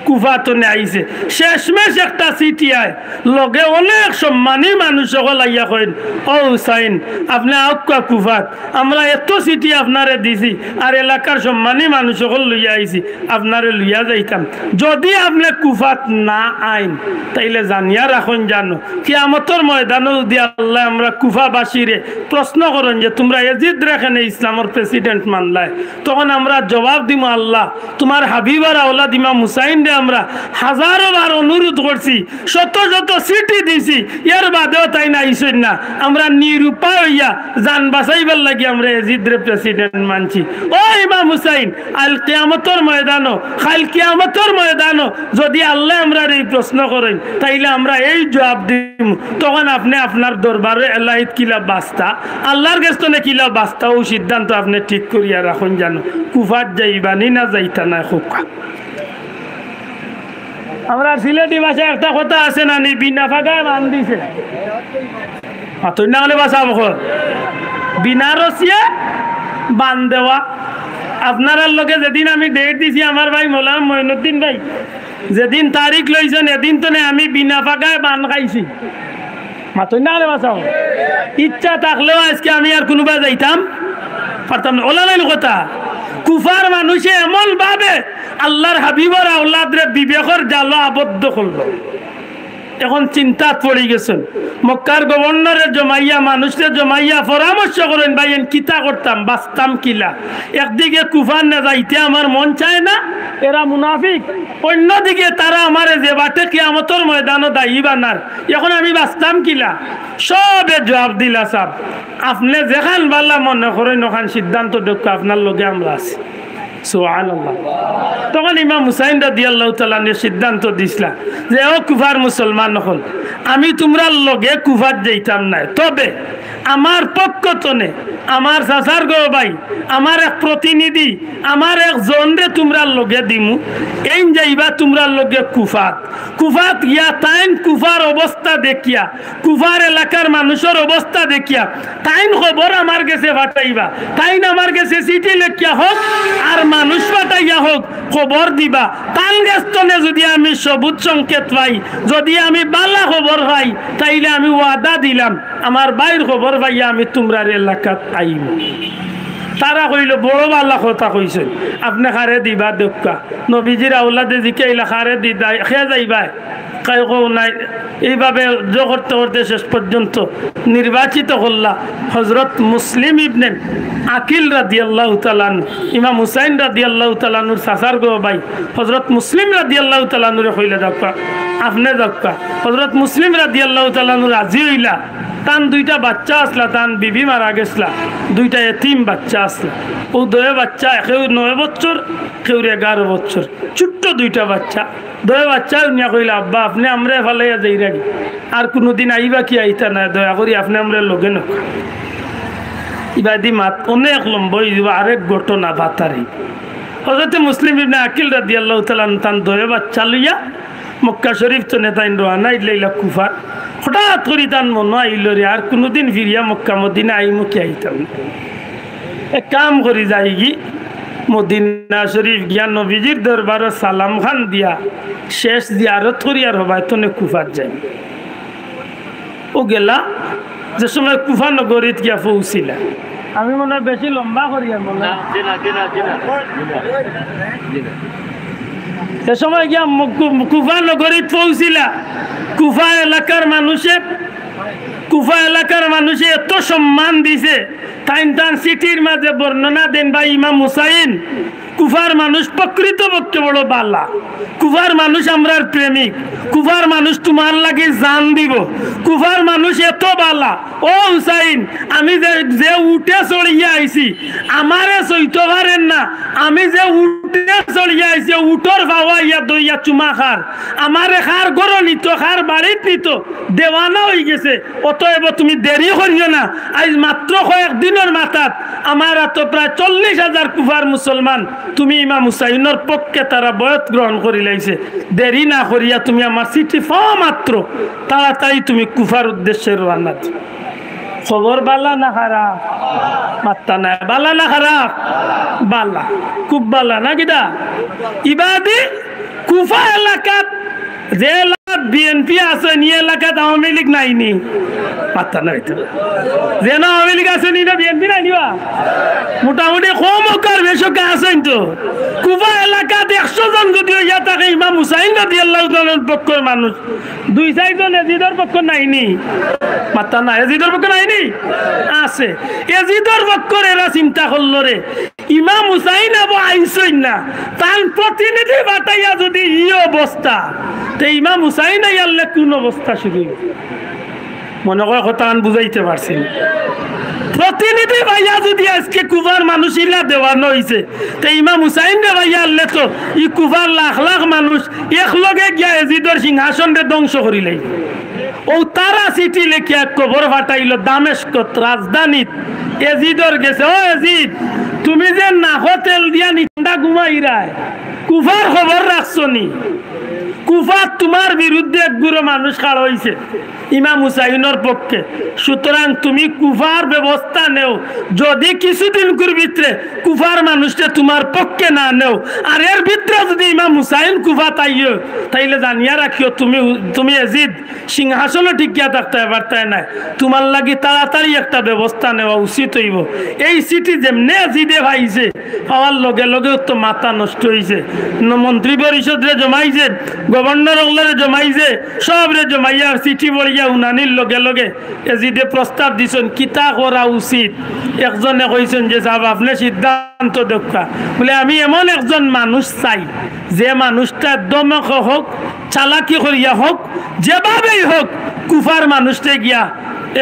কুফাতনে আইছে শেষমেশ একটা চিঠি আয় লগে অনেক সম্মানী মানুষ সকল আইয়া কইন ও হুসাইন আপনি আউকা কুফাত আমরা এত চিঠি আপনারে দিছি আর এলাকার সম্মানী মানুষ সকল লইয়া আইছি আপনারে লইয়া যাইতাম যদি আপনি কুফাত না আইন তাইলে জানিয়া রাখুন জানো কিয়ামতের ময়দানে যদি আল্লাহ আমরা কুফাবাসীরে প্রশ্ন করেন যে তোমরা ইয়াজিদ রেখেন ইসলামের প্রেসিডেন্ট মানলাই তখন আমরা জবাব দিব আল্লাহ তোমার হাবিবার আওলাদ ইমাম হুসাইন রে আমরা হাজারো বার অনুরোধ করছি শত শত চিঠি দিছি এর বাদেও তাই না আইসেন না আমরা নিরুপায় হইয়া জান বাঁচাইবার লাগি আমরা ইয়াজিদ রে প্রেসিডেন্ট মানছি ও ইমাম হুসাইন আল কিয়ামতের ময়দানো কাল কিয়ামতের ময়দানো যদি আল্লাহ আমরা এই প্রশ্ন করেন তাইলে আমরা এই জবাব দিব তখন আপনি আপনার দরবারে আল্লাহিত কিলা বাস্তা আল্লাহর কাছে কিলা বাস্তা ও সিদ্ধান্ত আপনি ঠিক করিয়া রাখুন জানো কুফাত যাইবানি না যাইতা না খুব আমরা সিলেটি ভাষায় একটা কথা আছে না নি বিনা ফাঁকায় মান দিছে তুই না হলে বাসা বিনা রসিয়ে বান দেওয়া আপনার লোকে যেদিন আমি ডেট দিছি আমার ভাই মোলাম মঈনুদ্দিন ভাই যেদিন তারিখ লইছেন এদিন তো আমি বিনা ফাঁকায় বান খাইছি মাতুই না হলে বাসাও ইচ্ছা থাকলেও আজকে আমি আর কোনোবা যাইতাম পারতাম না ওলা নাই কথা কুফার মানুষে এমন ভাবে আল্লাহর হাবিবর আওলাদরে বিবেকর জালো আবদ্ধ করলো এখন চিন্তা পড়ে গেছেন মক্কার গভর্নরের জমাইয়া মানুষের জমাইয়া পরামর্শ করেন ভাই কিতা করতাম বাঁচতাম কিলা একদিকে কুফার না যাইতে আমার মন চায় না এরা মুনাফিক অন্যদিকে তারা আমার যে বাটে কিয়ামতের ময়দানও দায়ী বানার এখন আমি বাঁচতাম কিলা সবে জবাব দিলা সাহেব আপনি যেখান বাল্লা মনে করেন ওখান সিদ্ধান্ত দক্ষ আপনার লগে আমরা আছি সুবহানাল্লাহ তখন ইমাম হুসাইন রাদিয়াল্লাহু তাআলা সিদ্ধান্ত দিছিলা যে ও কুফার মুসলমান হল আমি তোমরা লগে কুফাত যাইতাম না তবে আমার পক্ষ তনে আমার চাচার গো ভাই আমার এক প্রতিনিধি আমার এক জনরে তোমরা লগে দিমু এই যাইবা তোমরা লগে কুফাত কুফাত গিয়া তাইন কুফার অবস্থা দেখিয়া কুফার এলাকার মানুষের অবস্থা দেখিয়া তাইন খবর আমার কাছে পাঠাইবা তাইন আমার কাছে চিঠি লেখিয়া হোক আর মানুষ পাঠাইয়া হোক খবর দিবা তান গেস্তনে যদি আমি সবুজ সংকেত পাই যদি আমি বালা খবর পাই তাইলে আমি ওয়াদা দিলাম আমার বাইর খবর পাইয়া আমি তোমরার এলাকাত আইব তারা কইল বড় বালা কথা কইছেন আপনি খারে দিবা দক্কা নবীজির আওলাদে জিকাইলা খারে দি খেয়ে যাইবা কাই কো নাই এইভাবে করতে করতে শেষ পর্যন্ত নির্বাচিত করলা হযরত মুসলিম ইবনে আকিল রাদিয়াল্লাহু তাআলা ইমাম হুসাইন রাদিয়াল্লাহু তাআলা নুর সাসার গো ভাই হযরত মুসলিম রাদিয়াল্লাহু তাআলা নুরে কইলা দক্কা আপনি দক্কা হযরত মুসলিম রাদিয়াল্লাহু তাআলা নুর রাজি হইলা তান দুইটা বাচ্চা আসলা তান বিবি মারা গেছলা দুইটা এতিম বাচ্চা আসলা ও দুই বাচ্চা কেউ 9 বছর কেউ 11 বছর ছোট্ট দুইটা বাচ্চা দুই বাচ্চা নিয়া কইলা আব্বা আপনি আমরা ফালাইয়া যাই রাখি আর কোনোদিন আইবা কি আইতা না দয়া করি আপনি আমরা লগে নক ইবাদি মাত অনেক লম্বই দিব আরেক ঘটনা বাতারি হযরত মুসলিম ইবনে আকিল রাদিয়াল্লাহু তাআলা তান দুই বাচ্চা লইয়া মক্কা শরীফ তো নেতাইন রওনা ইলাইলা কুফা হঠাৎ করে তান মনে আইল রে আর কোনোদিন ফিরিয়া মক্কা মদিনা আইমু কি আইতাম এক কাম করি যাই কি মদিনা শরীফ গিয়া নবীজির দরবারে সালাম খান দিয়া শেষ জিয়ারত করি আর হবাই তো কুফাত যাই ও গেলা যে সময় কুফা নগরীত গিয়া পৌঁছিলা আমি মনে হয় বেশি লম্বা করি আর মনে সে সময় গিয়া কুফা নগরীত পৌঁছিলা কুফা এলাকার মানুষে এত সম্মান দিছে তাইন তান চিঠির মাঝে বর্ণনা দেন ভাই ইমাম হুসাইন কুফার মানুষ প্রকৃতপক্ষে বড় বালা কুফার মানুষ আমরার প্রেমিক কুফার মানুষ তোমার লাগে জান দিব কুফার মানুষ এত বালা ও হুসাইন আমি যে উঠে চড়িয়া আইছি আমারে সইতে পারেন না আমি যে উঠে চড়িয়া আইছি উঠর ভাওয়া ইয়া দইয়া চুমা খার আমারে খার গরো নিত খার বাড়িত নিত দেওয়ানা হয়ে গেছে অতএব তুমি দেরি করিও না আজ মাত্র কয়েকদিনের মাথাত আমার তো প্রায় 40,000 কুফার মুসলমান তুমি ইমাম হুসাইনের পক্ষে তারা বয়ত গ্রহণ করি লাইছে দেরি না করিয়া তুমি আমার চিঠি পাওয়া মাত্র তাড়াতাড়ি তুমি কুফার উদ্দেশ্যে রওনা দিও খবর বালা না খারাপ মাত্তা না বালা না খারাপ বালা খুব বালা না কিটা ইবাদি কুফা এলাকাত যে এলাকাত বিএনপি আছে নি এলাকাত আওয়ামী লীগ নাইনি পাত্তা নাই তো যেন আওয়ামী লীগ আছে নি না বিএনপি নাই নিবা মোটামুটি কম অকার বেশকে আছেন তো কুফা এলাকাত 100 জন যদি হইয়া থাকে ইমাম হুসাইন রাদিয়াল্লাহু তাআলার পক্ষের মানুষ 2-4 জন এজিদের পক্ষ নাইনি পাত্তা নাই এজিদের পক্ষ নাইনি আছে এজিদের পক্ষের এরা চিন্তা করলো রে ইমাম হুসাইন আবু আইসইন না তার প্রতিনিধি বাটাইয়া যদি ই অবস্থা তে ইমাম হুসাইন আইয়ালে কোন অবস্থা শুরু মনে করে কথা আমি বুঝাইতে পারছি না প্রতিনিধি ভাইয়া যদি আজকে কুফার মানুষ ইলা দেওয়ানো হয়েছে তো ইমাম হুসাইন রে ভাইয়া আনলে তো ই কুফার লাখ লাখ মানুষ একলগে গিয়া এজিদর সিংহাসন রে ধ্বংস করিলেই ও তারা চিঠি লেখিয়া কবর ফাটাইল দামেস্কত রাজধানীত এজিদর গেছে ও এজিদ তুমি যে নাহ তেল দিয়া নিন্দা ঘুমাইরায় কুফার খবর রাখছো নি কুফার তোমার বিরুদ্ধে একগুলো মানুষ খাড় হয়েছে ইমাম হুসাইনের পক্ষে সুতরাং তুমি কুফার ব্যবস্থা নেও যদি কিছুদিন ভিতরে কুফার মানুষটা তোমার পক্ষে না নেও আর এর ভিতরে যদি ইমাম হুসাইন কুফা তাইও তাইলে জানিয়া রাখিও তুমি এজিদ সিংহাসনও ঠিকিয়া থাকতে পারতে নাই তোমার লাগি তাড়াতাড়ি একটা ব্যবস্থা নেওয়া উচিত হইব এই চিঠি যেমনি এজিদে ভাইছে পাওয়ার লগে লগে তো মাথা নষ্ট হয়েছে মন্ত্রী পরিষদরে জমাইছে গভর্নর ওগুলারে জমাইছে সবরে জমাইয়া চিঠি বলিয়া উনানির লগে লগে এজিদে প্রস্তাব দিছেন কিতা করা উচিত একজনে কইছেন যে সাহেব আপনি সিদ্ধান্ত দেখা বলে আমি এমন একজন মানুষ চাই যে মানুষটা দমক হোক চালাকি করিয়া হোক যেভাবেই হোক কুফার মানুষটা গিয়া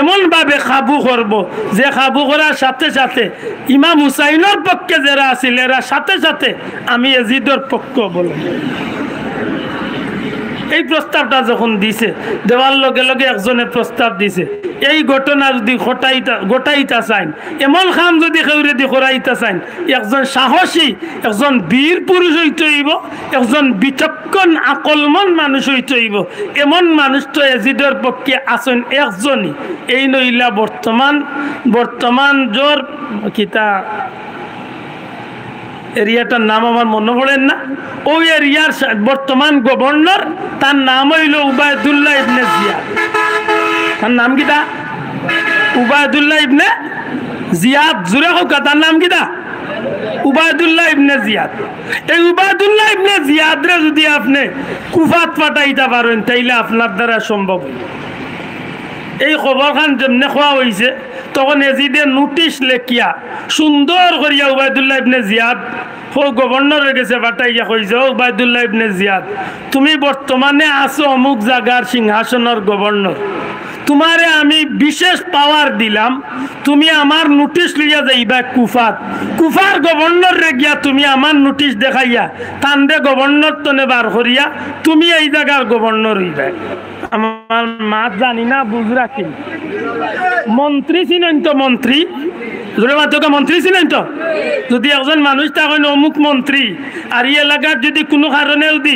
এমন ভাবে কাবু করব যে কাবু করার সাথে সাথে ইমাম হুসাইনের পক্ষে যারা আছিল এরা সাথে সাথে আমি এজিদের পক্ষ বলব এই প্রস্তাবটা যখন দিছে দেওয়ার লগে লগে একজনে প্রস্তাব দিছে এই ঘটনা যদি ঘটাইতা চাইন এমন কাম যদি কেউরেদি করাইতা চাইন একজন সাহসী একজন বীর পুরুষ হইতে হইব একজন বিচক্ষণ আকলমন মানুষ হইতে হইব এমন মানুষ তো এজিদের পক্ষে আছেন একজনই এই নইলা বর্তমান জোর কিতা এরিয়াটার নাম আমার মনে পড়েন না ওই এরিয়ার বর্তমান গভর্নর তার নাম হইল উবায়দুল্লাহ ইবনে জিয়াদ তার নাম কিটা উবায়দুল্লাহ ইবনে জিয়াদ জুরে হোক তার নাম কিটা উবায়দুল্লাহ ইবনে জিয়াদ এই উবায়দুল্লাহ ইবনে জিয়াদ রে যদি আপনি কুফাত পাঠাইতে পারেন তাইলে আপনার দ্বারা সম্ভব এই খবর খান যেমনে খোয়া হয়েছে তখন এজিদে নোটিশ লেখিয়া সুন্দর করিয়া উবায়দুল্লাহ ইবনে জিয়াদ গভর্নরের কাছে পাঠাইয়া কইছে উবায়দুল্লাহ ইবনে জিয়াদ তুমি বর্তমানে আছো অমুক জায়গার সিংহাসনের গভর্নর তোমারে আমি বিশেষ পাওয়ার দিলাম তুমি আমার নোটিশ লইয়া যাইবা কুফার গভর্নর রে গিয়া তুমি আমার নোটিশ দেখাইয়া তান্দে গভর্নর তনে বার করিয়া তুমি এই জায়গার গভর্নর হইবা আমার মা জানি না বুঝ রাখি মন্ত্রী ছিলেন তো মন্ত্রী মন্ত্রী ছিলেন তো যদি একজন মানুষ তখন অমুক মন্ত্রী আর এই এলাকার যদি কোনো কারণে যদি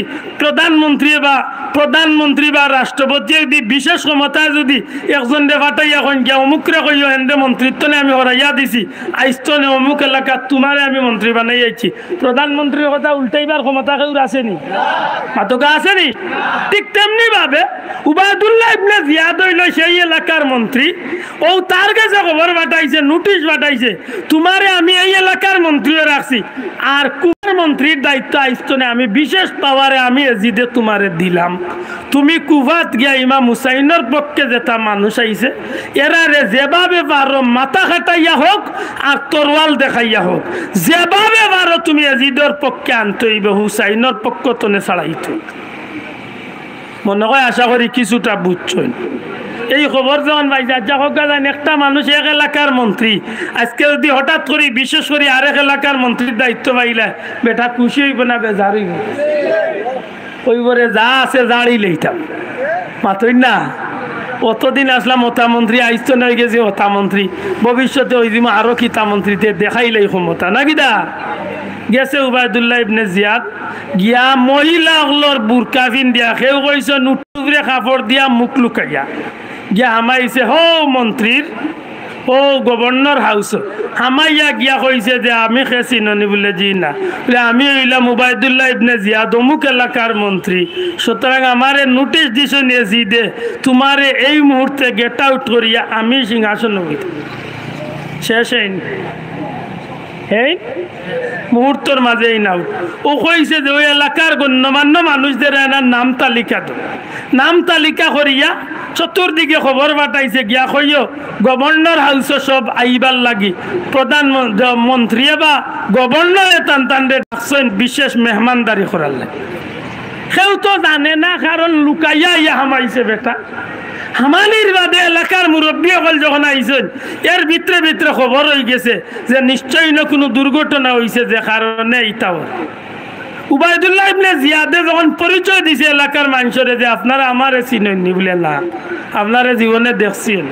প্রধানমন্ত্রী বা রাষ্ট্রপতি যদি বিশেষ ক্ষমতায় যদি একজন দে ফাটাই এখন গিয়া অমুকরে কইও হেন্দে মন্ত্রিত্ব আমি হরাইয়া দিছি আইস্তনে অমুক এলাকা তোমারে আমি মন্ত্রী বানাই আইছি প্রধানমন্ত্রীর কথা উল্টাইবার ক্ষমতা কেউ আসেনি মাতকা আসেনি ঠিক তেমনি ভাবে উবায়দুল্লাহ ইবনে জিয়াদ হইল সেই এলাকার মন্ত্রী ও তার কাছে খবর পাঠাইছে নোটিশ পাঠাইছে তোমারে আমি এই এলাকার মন্ত্রী রাখছি আর কুফার মন্ত্রীর দায়িত্ব আইস্তনে আমি বিশেষ পাওয়ারে আমি এজিদে তোমারে দিলাম তুমি কুফাত গিয়া ইমাম হুসাইনের পক্ষে যেটা মানুষ আইছে এরারে যেভাবে পারো মাথা খাটাইয়া হোক আর তরোয়াল দেখাইয়া হোক যেভাবে পারো তুমি এজিদের পক্ষে আনতে হইবে হুসাইনের পক্ষ তনে ছাড়াইতে মনে হয় আশা করি কিছুটা বুঝছেন এই খবর যখন পাইছে একটা মানুষ এক এলাকার মন্ত্রী আজকে যদি হঠাৎ করে বিশেষ করে আরেক এলাকার মন্ত্রীর দায়িত্ব পাইলে বেটা খুশি হইব না বেজার হইব ওইবারে যা আছে জাড়ি লইতাম মাতই না অতদিন আসলাম ওতা মন্ত্রী আইস্ত নয় গেছে ওতা মন্ত্রী ভবিষ্যতে ওই দিন আরো কিতা মন্ত্রীতে দেখাইলেই ক্ষমতা না কিদা গেছে উবায়দুল্লাহ ইবনে জিয়াদ গিয়া মহিলা ওগুলোর বুরকা পিন দিয়া কেউ কইছে নুটুরে কাপড় দিয়া মুখ লুকাইয়া গিয়া হামাইছে হো মন্ত্রীর ও গভর্নর হাউস হামাইয়া গিয়া কইছে যে আমি খেছি ননি বলে জি না বলে আমি হইলাম উবায়দুল্লাহ ইবনে জিয়াদ অমুক এলাকার মন্ত্রী, সুতরাং আমারে নোটিশ দিছ নিয়ে জি দে তোমারে এই মুহূর্তে গেট আউট করিয়া আমি সিংহাসন হইতে শেষ হয়নি এই মুহূর্তের মাঝেই নাও ও কইছে যে ওই এলাকার গণ্যমান্য মানুষদের এনার নাম তালিকা তো নাম তালিকা করিয়া চতুর্দিকে খবর পাঠাইছে গিয়া কইও গভর্নর হাউস সব আইবার লাগি প্রধানমন্ত্রী বা গভর্নরে টান ডাকছেন বিশেষ মেহমানদারি করার লাগে। কেউ তো জানে না কারণ লুকাইয়া ইয়া হামাইছে বেটা হামানির বাদে এলাকার মুরব্বী সকল যখন আইছেন এর ভিতরে ভিতরে খবর হয়ে গেছে যে নিশ্চয়ই না কোনো দুর্ঘটনা হয়েছে যে কারণে ইটাও উবায়দুল্লাহ ইবনে জিয়াদে যখন পরিচয় দিছে এলাকার মানুষের যে আপনারা আমারে চিনেননি বলে না আপনারা জীবনে দেখছেন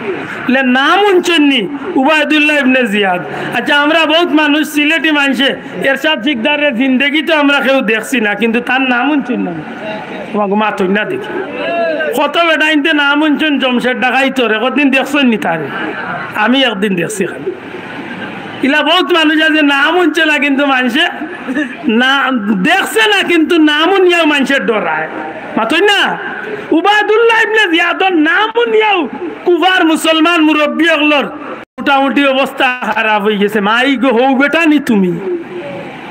বলে নাম শুনছেননি উবায়দুল্লাহ ইবনে জিয়াদ। আচ্ছা আমরা বহুত মানুষ সিলেটি মানুষে এরশাদ সিকদারের জিন্দেগি তো আমরা কেউ দেখছি না কিন্তু তার নাম শুনছেন না তোমাকে মাথই না দেখি কত বেটা ইনতে নাম শুনছেন জমশেদ ডাকাই তোরে কতদিন দেখছেন নি তারে আমি একদিন দেখছি খালি ইলা বহুত মানুষ আছে নাম শুনছে না কিন্তু মানুষে না দেখছে না কিন্তু নাম নিয়েও মানুষের ডরায় মাথই না উবায়দুল্লাহ ইবনে জিয়াদর নাম নিয়েও কুফার মুসলমান মুরব্বী হলর মোটামুটি অবস্থা খারাপ হয়ে গেছে মাই গো হৌ বেটা নি তুমি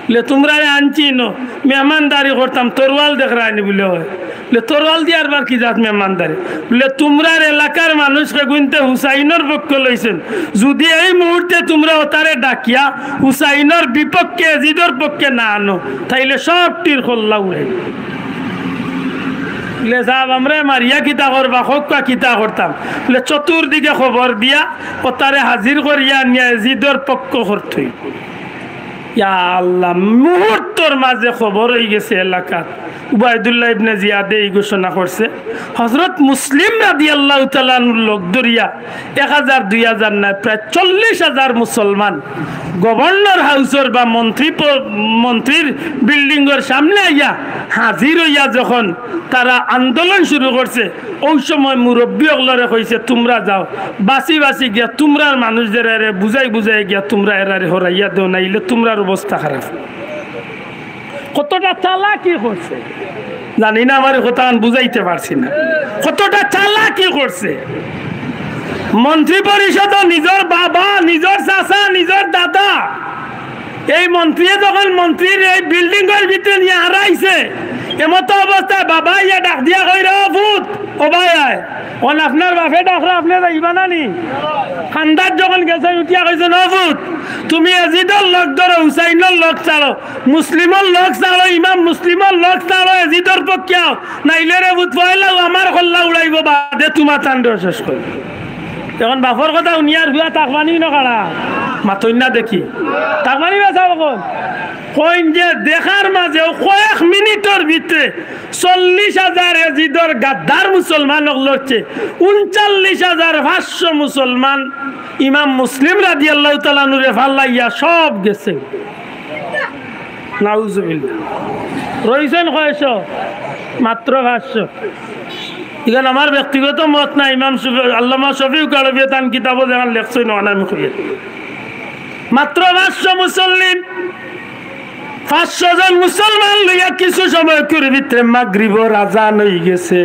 বলে তোমরা আনছি নো মেহমানদারি করতাম তরোয়াল দেখ রায়নি বলে হয় বলে তরোয়াল দিয়ে আর কি যাত মেহমানদারি বলে তোমরার এলাকার মানুষকে গুনতে হুসাইনের পক্ষ লইছেন যদি এই মুহূর্তে তোমরা ওতারে ডাকিয়া হুসাইনের বিপক্ষে এজিদর পক্ষে না আনো তাইলে সব তীর খোল্লা উড়ে বলে সাহেব আমরা মারিয়া কিতা করবা হকা কিতা করতাম বলে চতুর্দিকে খবর দিয়া ওতারে হাজির করিয়া নিয়ে এজিদর পক্ষ করতই ইয়া আল্লাহ মুহূর্তর মাঝে খবর হয়ে গেছে এলাকাত উবায়দুল্লাহ ইবনে জিয়াদে এই ঘোষণা করছে হযরত মুসলিম রাদিয়াল্লাহু তাআলা লোক দরিয়া 1000 2000 না প্রায় 40,000 মুসলমান গভর্নর হাউসের বা মন্ত্রীর বিল্ডিং এর সামনে আইয়া হাজির হইয়া যখন তারা আন্দোলন শুরু করছে ওই সময় মুরব্বী ওগুলোরে কইছে তোমরা যাও বাসি বাসি গিয়া তোমরার মানুষদের বুঝাই বুঝাই গিয়া তোমরা এরারে হরাইয়া দেও নাইলে তোমরার অবস্থা খারাপ। কতটা চালাকি করছে জানি না আমার কথা বুঝাইতে পারছি না কতটা চালাকি করছে মন্ত্রী পরিষদ নিজের বাবা নিজের চাচা নিজের দাদা এই মন্ত্রী যখন মন্ত্রীর এই বিল্ডিং এর ভিতরে নিয়ে হারাইছে এমতো অবস্থায় বাবা ইয়া ডাক দিয়া কইরা ভূত ও ভাই আয় ওন আপনার বাপে ডাকলে আপনি যাইবা না নি খান্দার যখন গেছে উঠিয়া কইছে ন ভূত তুমি এজিদর লোক ধরো হুসাইনের লোক ছাড়ো মুসলিমের লোক ছাড়ো ইমাম মুসলিমের লোক ছাড়ো এজিদর পক্ষে নাইলে রে ভূত পয়লাও আমার কল্লা উড়াইব বাদে তোমার তান্ড শেষ করি এখন বাপর কথা উনিয়ার হুয়া তাকমানি নকারা মাথই না দেখি তাকমানি বেচা কখন কইন যে দেখার মাঝেও কয়েক মিনিটের ভিতরে 40,000 এজিদর গাদ্দার মুসলমান লড়ছে 39,500 মুসলমান ইমাম মুসলিম রাদিয়াল্লাহু তাআলা নুরে ফাল্লাইয়া সব গেছে নাউজুবিল্লাহ রইছেন কয়শো মাত্র 500 এখানে আমার ব্যক্তিগত মত না ইমাম আল্লামা শফিউক আলবী তান কিতাব যেমন লেখছেন অনামুখী মাত্র 500 মুসলিম 500 জন মুসলমান লইয়া কিছু সময় করে ভিতরে মাগরিবর আজান হয়ে গেছে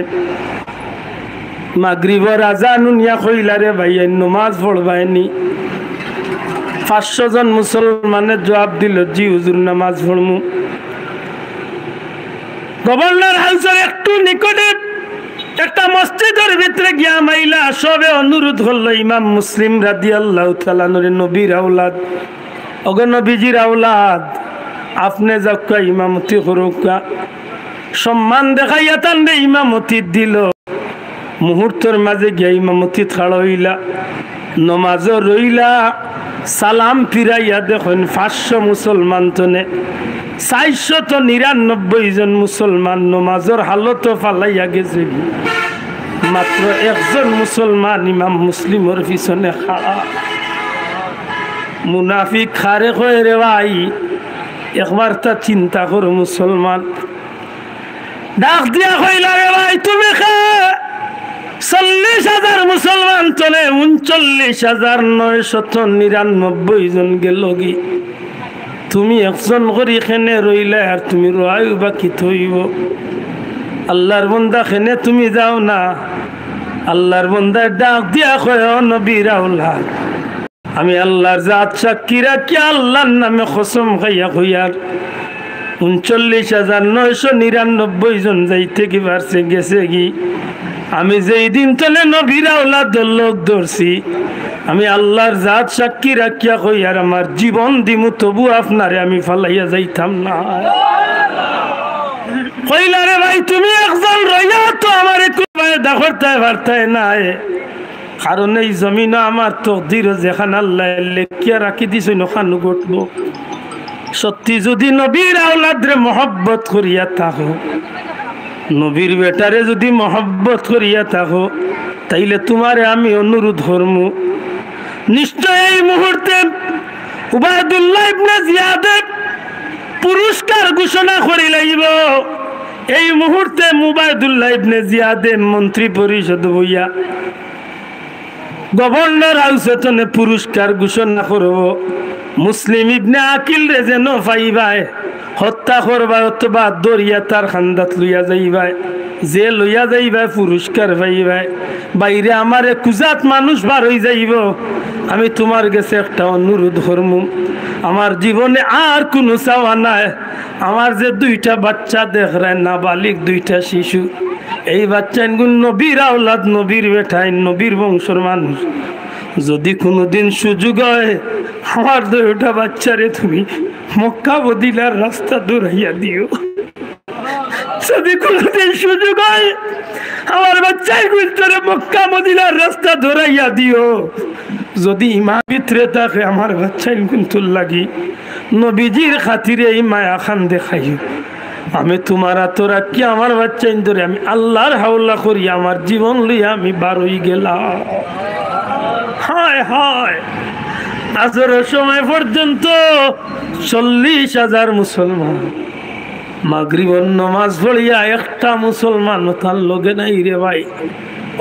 মাগরিবর আজান উনিয়া কইলারে ভাই নামাজ পড়বাইনি 500 জন মুসলমানের জবাব দিল জি হুজুর নামাজ পড়মু গভর্নর হাউসের একটু নিকটে একটা মসজিদের ভিতরে গিয়া মাইলা সবে অনুরোধ করলো ইমাম মুসলিম রাদিয়াল্লাহু তাআলা নবীর আওলাদ ওগো নবীজির আওলাদ আপনি যাক্কা ইমামতি করুকা সম্মান দেখাইয়া তান্ডে ইমামতি দিল মুহূর্তের মাঝে গিয়া ইমামতি খাড়া হইলা নমাজ রইলা সালাম ফিরাইয়া দেখুন 500 মুসলমান তনে 499 জন মুসলমান নমাজের হালত ফালাইয়া গেছে মাত্র একজন মুসলমান ইমাম মুসলিমের পিছনে খাড়া মুনাফিক খারে কয়ে রে ভাই একবার তা চিন্তা করো মুসলমান ডাক দিয়া কইলা রে ভাই তুমি 40,000 মুসলমান তলে 39,999 জন গেল গি। তুমি একজন করি খেনে রইলে আর তুমি রোয়াইও বাকি থইব। আল্লাহর বন্দা খেনে তুমি যাও না, আল্লাহর বন্দায় ডাক দিয়া কয় ও নবীর আওলাদ, আমি আল্লাহর জাত সাক্ষী রাখি আল্লাহর নামে কসম খাইয়া কইয়ার 39,999 জন যাইতে কি পারছে গেছে কি। আমি যেই দিন তলে নবীর আওলাদ লোক ধরছি, আমি আল্লাহর জাত সাক্ষী রাখিয়া কইয়ার আমার জীবন দিমু তবু আপনারে আমি ফালাইয়া যাইতাম না। কইলা রে ভাই তুমি একজন রইয়া তো আমার দেখতে পারতাই নাই, কারণ এই জমিন আমার তকদির যেখানে আল্লাহ লেখিয়া রাখি দিছ নখানো ঘটবো। সত্যি যদি নবীর আওলাদরে মহব্বত করিয়া থাকো, নবীর বেটারে যদি মহব্বত করিয়া থাকো, তাইলে তোমারে আমি অনুরোধ করমু, নিশ্চয় এই মুহূর্তে উবাইদুল্লাহ ইবনে জিয়াদের পুরস্কার ঘোষণা করি লাগিব। এই মুহূর্তে উবাইদুল্লাহ ইবনে জিয়াদে মন্ত্রী পরিষদ হইয়া গভর্নর হাউসে পুরস্কার ঘোষণা করব। মুসলিম ইবনে আকিল রে যেন পাইবাই, হত্যা করবা অথবা দরিয়া তার খান্দাত লইয়া যাইবাই, যে লইয়া যাইবাই পুরস্কার পাইবাই। বাইরে আমারে কুজাত মানুষ বার হয়ে যাইব। আমি তোমার কাছে একটা অনুরোধ করমু, আমার জীবনে আর কোনো চাওয়া নাই। আমার যে 2টা বাচ্চা দেখরাই নাবালিক 2টা শিশু, এই বাচ্চাগুলো নবীর আওলাদ, নবীর বেটাই, নবীর বংশর মানুষ। যদি কোনোদিন সুযোগ হয় আমার 2টা বাচ্চারে তুমি মক্কা মদিনার রাস্তা দৌড়াইয়া দিও। যদি কোনোদিন সুযোগ হয় আমার বাচ্চাগুলোরে মক্কা মদিনার রাস্তা দৌড়াইয়া দিও। যদি ইমান ভিতরে থাকে আমার বাচ্চাগুলোর লাগি নবীজির খাতিরে এই মায়া খান দেখাইও। আমি তোমার তোরা কি আমার বাচ্চা ধরে আমি আল্লাহর হাওলা করি আমার জীবন লইয়া আমি বারোই গেলাম। হায় হায়, আজর সময় পর্যন্ত 40,000 মুসলমান মাগরিবের নামাজ পড়িয়া একটা মুসলমান তার লগে নাই রে ভাই।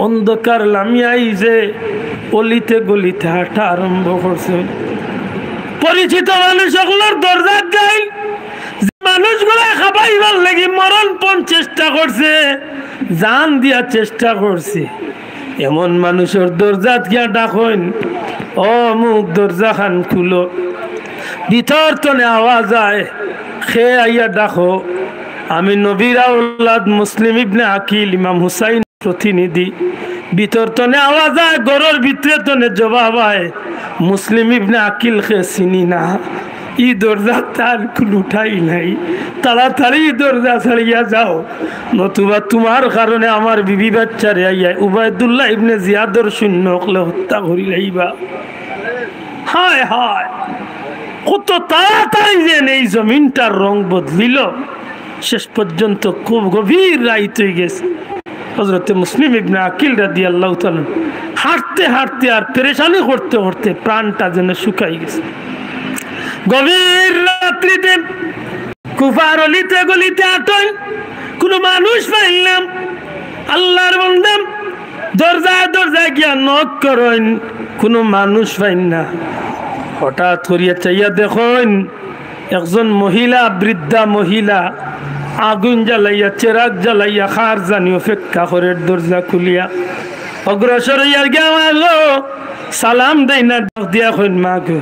অন্ধকার লামিয়াই যে অলিতে গলিতে হাঁটা আরম্ভ করছে। পরিচিত মানুষগুলোর দরজা যাই, মানুষগুলো খাবাইবার লাগি মরণপণ চেষ্টা করছে, জান দিয়া চেষ্টা করছে। এমন মানুষের দরজাত গিয়া ডাকেন, ও মুখ দরজা খান খুলো। ভিতর তনে আওয়াজ আয়, খে আইয়া ডাকো আমি নবীর আওলাদ মুসলিম ইবনে আকিল ইমাম হুসাইন প্রতিনিধি। ভিতর তনে আওয়াজ আয়, গরর ভিতরে তনে জবাব আয়, মুসলিম ইবনে আকিল খে চিনি না। ই দরজা তার খুলুঠাই নাই, তাড়াতাড়ি দরজা ছাড়িয়া যাও, নতুবা তোমার কারণে আমার বিবি বাচ্চারে আইয়া উবাইদুল্লাহ ইবনে জিয়াদর শূন্য হলে হত্যা করি লাইবা। হায় হায়, কত তাড়াতাড়ি যেন এই জমিনটার রং বদলিল। শেষ পর্যন্ত খুব গভীর রাইত হয়ে গেছে। হযরতে মুসলিম ইবনে আকিল রাদিয়াল্লাহু তাআলা হাঁটতে হাঁটতে আর পেরেশানি করতে করতে প্রাণটা যেন শুকাই গেছে। গভীর রাত্রিতে কুফার অলিতে গলিতে আটই, কোনো মানুষ পাইলাম। আল্লাহর বান্দা দরজায় দরজায় গিয়া নক করেন, কোনো মানুষ পাইন না। হঠাৎ করিয়া চাইয়া দেখেন একজন মহিলা, বৃদ্ধা মহিলা আগুন জ্বালাইয়া চেরাগ জ্বালাইয়া খার জানি অপেক্ষা করে দরজা খুলিয়া অগ্রসর হইয়া গিয়া মাগো সালাম দেয় না, দিয়া কইন মাগো।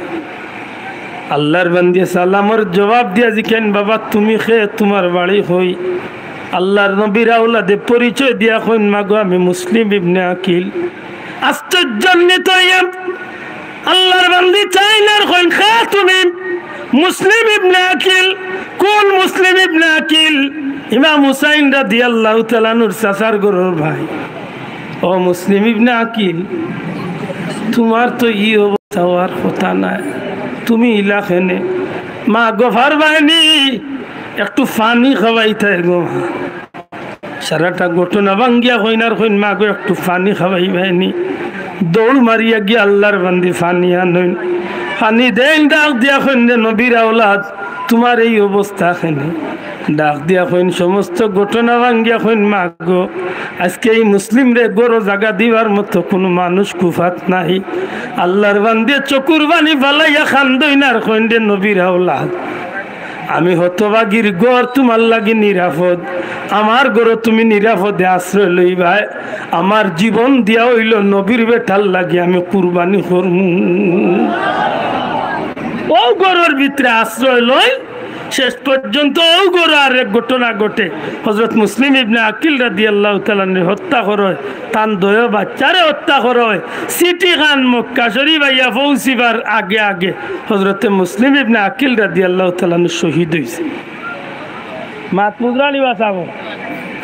আল্লাহর বান্দিয়া সালামর জবাব দিয়া জিকেন, বাবা তুমি খে, তোমার বাড়ি হই। আল্লাহর নবীর আওলাদে পরিচয় দিয়া কইন, মাগো আমি মুসলিম ইবনে আকিল। আশ্চর্যান্বিত হইয়া আল্লাহর বান্দি চাইনার কইন, খা তুমি মুসলিম ইবনে আকিল? কোন মুসলিম ইবনে আকিল? ইমাম হুসাইন রাদিয়াল্লাহু তাআলা নূর চাচার গরুর ভাই। ও মুসলিম ইবনে আকিল, তোমার তো ই অবস্থা হওয়ার কথা নাই, তুমি ইলাখানে মা গফার বাহিনী একটু পানি খাওয়াইতে গো। সারাটা ঘটনা ভাঙ্গিয়া কইনার কইন, মা গো একটু পানি খাওয়াই বাহিনী। দৌড় মারিয়া গিয়া আল্লাহর বান্দি পানি আনইন, পানি দেন, ডাক দিয়া কইন, নবীর আওলাদ তোমার এই অবস্থা খেনে ডাক দিয়া কইন সমস্ত ঘটনা ভাঙ্গিয়া কইন মা গো আজকে এই মুসলিম রে গরো জায়গা দিবার মতো কোনো মানুষ কুফাত নাই। আল্লাহর বান্দিয়ে চকুর বানি ফালাইয়া খান্দইনার কইন রে নবীর আওলাদ আমি হতভাগীর ঘর তোমার লাগি নিরাপদ, আমার ঘর তুমি নিরাপদে আশ্রয় লইবা। আমার জীবন দিয়া হইল নবীর বেটার লাগি আমি কুরবানি করমু। ও ঘরের ভিতরে আশ্রয় লই শেষ পর্যন্ত ও ঘর আর এক ঘটনা ঘটে। হযরত মুসলিম ইবনে আকিল রাদিয়াল্লাহু তাআলা হত্যা করে, তান দয় বাচ্চারে হত্যা করে। সিটি খান মক্কা শরীফ আইয়া পৌঁছিবার আগে আগে হযরত মুসলিম ইবনে আকিল রাদিয়াল্লাহু তাআলা শহীদ হইছে। মাত মুদ্রানি বাঁচাবো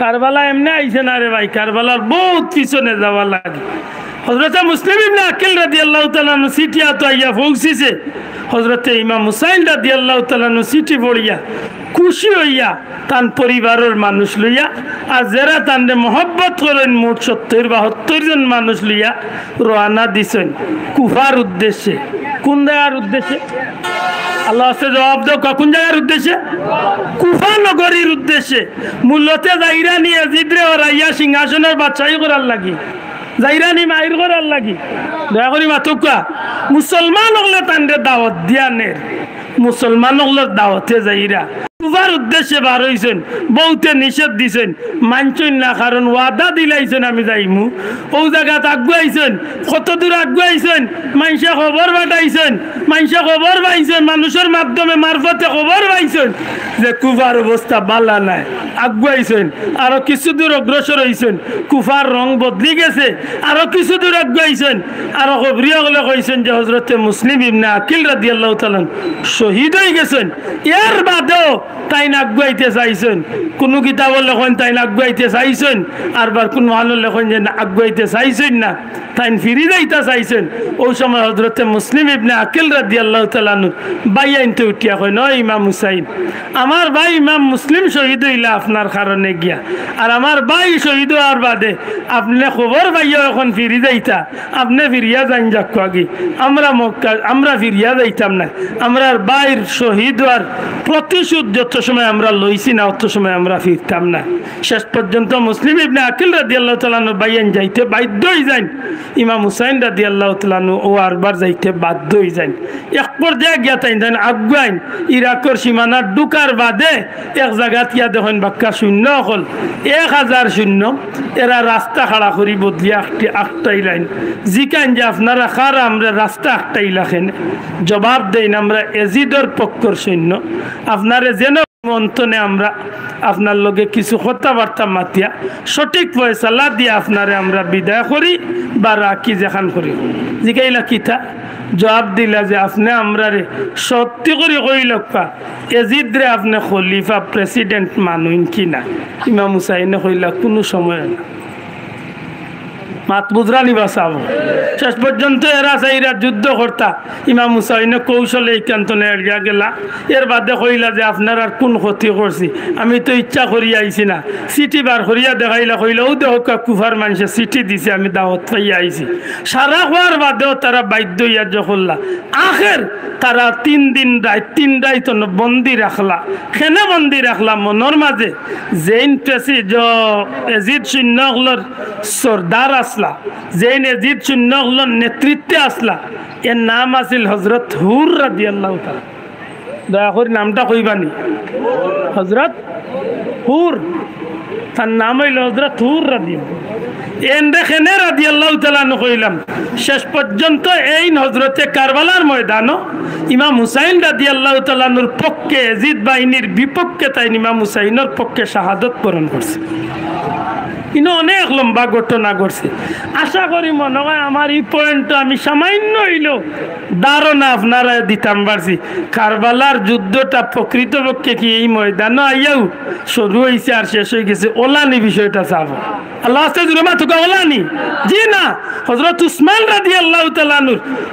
কারবালা এমনি আইছে না রে ভাই, কারবালার বহুত পিছনে যাওয়া লাগে। হযরত মুসলিম ইবনে আকিল রাদিয়াল্লাহু তাআলা সিটিয়া তো আইয়া পৌঁছিছে। হযরত ইমাম হুসাইন রাদিয়াল্লাহু তাআলা চিঠি পড়িয়া খুশি হইয়া তান পরিবারের মানুষ লইয়া আর যারা তানরে মহব্বত করেন মোট 70 বা 72 জন মানুষ লইয়া রওনা দিছেন কুফার উদ্দেশ্যে। কোন জায়গার উদ্দেশ্যে? আল্লাহ আছে জবাব দাও, কোন জায়গার উদ্দেশ্যে? কুফা নগরীর উদ্দেশ্যে। মূলত যাইরানি ইয়াজিদরে ওরাইয়া সিংহাসনের বাদশাহী করার লাগি, যাইরানি মাইর করার লাগি। দয়া করি মাতুকা মুসলমান হলে তান্ডে দাওয়াত দিয়া নে, মুসলমান হলে দাওয়াতে যাইরা কুফার উদ্দেশ্যে বার হইছেন। বহুতে নিষেধ দিছেন, মানছেন না, কারণ ওয়াদা দিলাইছেন আমি যাইমু। ও জায়গাত আগুয়াইছেন, কত দূর আগুয়াইছেন, মানুষে খবর পাঠাইছেন, মানুষে খবর পাইছেন, মানুষের মাধ্যমে মারফতে খবর পাইছেন যে কুফার অবস্থা বালা নাই। আগুয়াইছেন, আরো কিছু দূর অগ্রসর হইছেন, কুফার রং বদলি গেছে। আরো কিছু দূর আগুয়াইছেন, আরো খবরিয়া হলে কইছেন যে হযরতে মুসলিম ইবনে আকিল রাদিয়াল্লাহু তাআলা শহীদ হয়ে গেছেন। এর বাদেও তাই আগুয়াইতে চাইছেন, কোনো কিতাব লেখন তাই আগুয়াইতে চাইছেন, আরবার কোন মানুষ লেখন যে আগুয়াইতে চাইছেন না, তাই ফিরি যাইতে চাইছেন। ওই সময় হযরতে মুসলিম ইবনে আকিল রাদিয়াল্লাহু তাআলা ভাই আনতে উঠিয়া কয়, নয় ইমাম হুসাইন, আমার ভাই ইমাম মুসলিম শহীদ হইলা আপনার কারণে গিয়া, আর আমার ভাই শহীদ হওয়ার বাদে আপনি খবর পাইয়া এখন ফিরি যাইতা, আপনি ফিরিয়া যাইন যাক আগে, আমরা মক্কা আমরা ফিরিয়া যাইতাম না। আমরা ভাইয়ের শহীদ হওয়ার প্রতিশোধ যত সময় আমরা লইছি না অত সময় আমরা ফিরতাম না। শেষ পর্যন্ত মুসলিম ইবনে আকিল রাদিয়াল্লাহু তাআলা বাইয়ান যাইতে বাধ্য হই যান। ইমাম হুসাইন রাদিয়াল্লাহু তাআলা ও আরবার যাইতে বাধ্য হই যান। এক পর্যায়ে গিয়া তাই দেন আগুয়াইন ইরাকের সীমানা ঢুকার বাদে এক জায়গাত ইয়া দেখেন বাক্কা শূন্য হল 1000 শূন্য। এরা রাস্তা খাড়া করি বদলিয়া আটটাই লাইন জিকাইন যে আপনারা খারা আমরা রাস্তা আটটাই লাখেন। জবাব দেন আমরা এজিদর পক্ষর সৈন্য, আপনারে যেন মন্তনে আমরা আপনার লগে কিছু কথাবার্তা মাতিয়া সঠিক ফয়সালা দিয়ে আপনারে আমরা বিদায় করি বা রাখি যেখান করি। জিকাইলা কিতা? জবাব দিলা যে আপনি আমরা রে সত্যি করে কইলকা এজিদ রে আপনি খলিফা প্রেসিডেন্ট মানুন কিনা? ইমাম হুসাইনে কইলা কোনো সময় না, মাত বুজরানি বাসাবো। শেষ পর্যন্ত এরা চাইরা যুদ্ধ করতা। ইমাম হুসাইনে কৌশলে এইকান্তনে এড়িয়া গেলা। এর বাদে কইলা যে আপনার আর কোন ক্ষতি করছি, আমি তো ইচ্ছা করিয়া আইছি না। চিঠি বার করিয়া দেখাইলা, কইলা ও দেখ কুফার মানুষে চিঠি দিছে, আমি দাওয়াত পাইয়া আইছি। সারা হওয়ার বাদেও তারা বাধ্য হইয়া যখল্লা। আখের তারা 3 দিন রাত 3 রাত বন্দি রাখলা। কেনে বন্দি রাখলা? মনের মাঝে জৈন প্রেসিড এজিদ সৈন্যগুলোর সর্দার আসলা, জৈন এজিদ সৈন্যগুলোর নেতৃত্বে আসলা। এর নাম আছিল হযরত হুর রাদিয়াল্লাহু তাআলা। দয়া করে নামটা কইবানি, হযরত হুর। তার নাম হইল হযরত হুর রাদিয়াল্লাহু। এন্ডেখানে রাদিয়াল্লাহু তাআলা কইলাম শেষ পর্যন্ত এই হযরতে কারবালার ময়দানও ইমাম হুসাইন রাদিয়াল্লাহু তাআলার পক্ষে, এজিদ বাহিনীর বিপক্ষে তাই ইমাম হুসাইনের পক্ষে শাহাদত বরণ করছে। কিন্তু অনেক লম্বা ঘটনা ঘটছে। আশা করি মনে হয় আমার এই পয়েন্টটা আমি সামান্য হইলেও ধারণা আপনারা দিতাম পারছি। কারবালার যুদ্ধটা প্রকৃতপক্ষে কি এই ময়দানও আইয়াও শুরু হয়েছে আর শেষ হয়ে গেছে, ওলানি বিষয়টা চাব। আল্লাহ ওলানি জি না, হযরত উসমান রাদিয়াল্লাহু তাআলা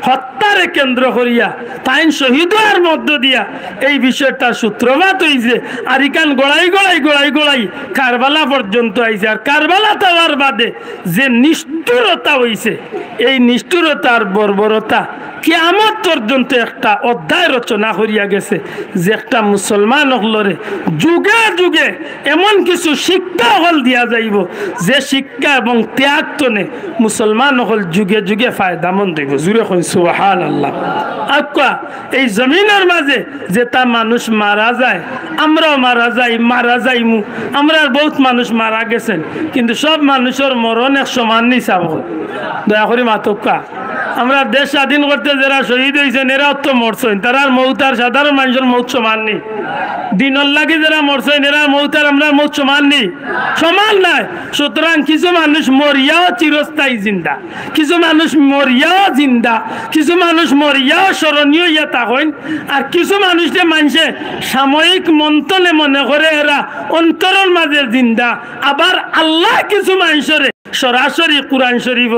হত্যারে কেন্দ্র করিয়া তাই শহীদ হওয়ার মধ্য দিয়া এই বিষয়টা সূত্রপাত হয়েছে। আর ইকান গোড়াই গোড়াই গোড়াই গোড়াই কারবালা পর্যন্ত আইছে। আর কারবালা তাওয়ার বাদে যে নিষ্ঠুরতা হইছে, এই নিষ্ঠুরতার বর্বরতা কিয়ামত পর্যন্ত একটা অধ্যায় রচনা করিয়া গেছে যে একটা মুসলমান হলরে যুগে যুগে এমন কিছু শিক্ষা হল দিয়া যাইব যে শিক্ষা এবং ত্যাগ তনে মুসলমান হল যুগে যুগে ফায়দামন্দ হইব। জুড়ে কই সুবহানাল্লাহ। আক্কা এই জমিনের মাঝে যে তা মানুষ মারা যায়, আমরাও মারা যাইমু। আমরা বহুত মানুষ মারা গেছেন, কিন্তু সব মানুষের মরণ এক সমান নিসাব। দয়া করে মাতক্কা, আমরা দেশ স্বাধীন করতে যারা শহীদ হয়েছেন এরাও তো মরছেন, তারার মৌত আর সাধারণ মানুষের মৌত সমান নেই। দিনের লাগে যারা মরছেন এরা মৌত আর আমরা মৌত সমান নেই, সমান নাই। সুতরাং কিছু মানুষ মরিয়াও চিরস্থায়ী জিন্দা, কিছু মানুষ মরিয়াও জিন্দা, কিছু মানুষ মরিয়াও স্মরণীয় ইয়া থাকেন, আর কিছু মানুষকে মানুষে সাময়িক মন্থনে মনে করে এরা অন্তরের মাঝে জিন্দা। আবার আল্লাহ কিছু মানুষের সরাসরি কুরআন শরীফ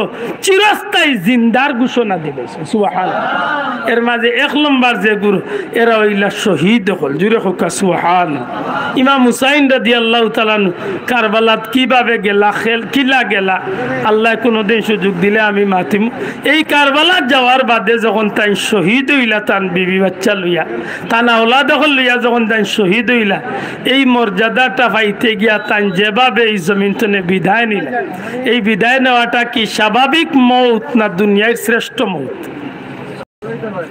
চিরস্থায়ী জিন্দার ঘোষণা দিয়েছে। সুবহানাল্লাহ। এর মাঝে এক নম্বর যে গুরু এরা হইলা শহীদ হল। জুড়ে হোক সুবহানাল্লাহ। ইমাম হুসাইন রাদিয়াল্লাহু তাআলা কারবালাত কিভাবে গেলা, কিলা গেলা, আল্লাহ কোনোদিন সুযোগ দিলে আমি মাতিম। এই কারবালাত যাওয়ার বাদে যখন তাই শহীদ হইলা, তান বিবি বাচ্চা লইয়া, তান আওলাদ হল লইয়া যখন তাই শহীদ হইলা, এই মর্যাদাটা পাইতে গিয়া তাই যেভাবে এই জমিন তনে বিদায় নিলা, এই বিদায় নেওয়াটা কি স্বাভাবিক মৌত না দুনিয়ার শ্রেষ্ঠ মৌত?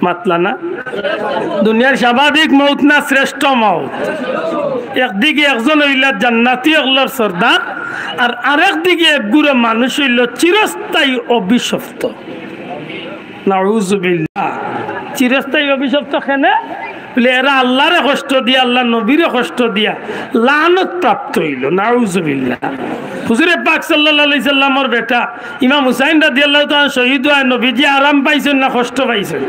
মাতলা না, দুনিয়ার স্বাভাবিক মৌত না শ্রেষ্ঠ মৌত? একদিকে একজন হইল জান্নাতি হলর সর্দার, আর আরেক দিকে একগুড়ে মানুষ হইল চিরস্থায়ী অভিশপ্ত। নাউযুবিল্লাহ। চিরস্থায়ী অভিশপ্ত কেনে বলে এরা আল্লাহরে কষ্ট দিয়া, আল্লাহ নবীরে কষ্ট দিয়া লানত প্রাপ্ত হইল। নাউযুবিল্লাহ। হুজুরে পাক সাল্লাল্লাহু আলাইহি সাল্লামের বেটা ইমাম হুসাইন রাদিয়াল্লাহু তাআলা শহীদ হয়, নবীজি আরাম পাইছেন না কষ্ট পাইছেন?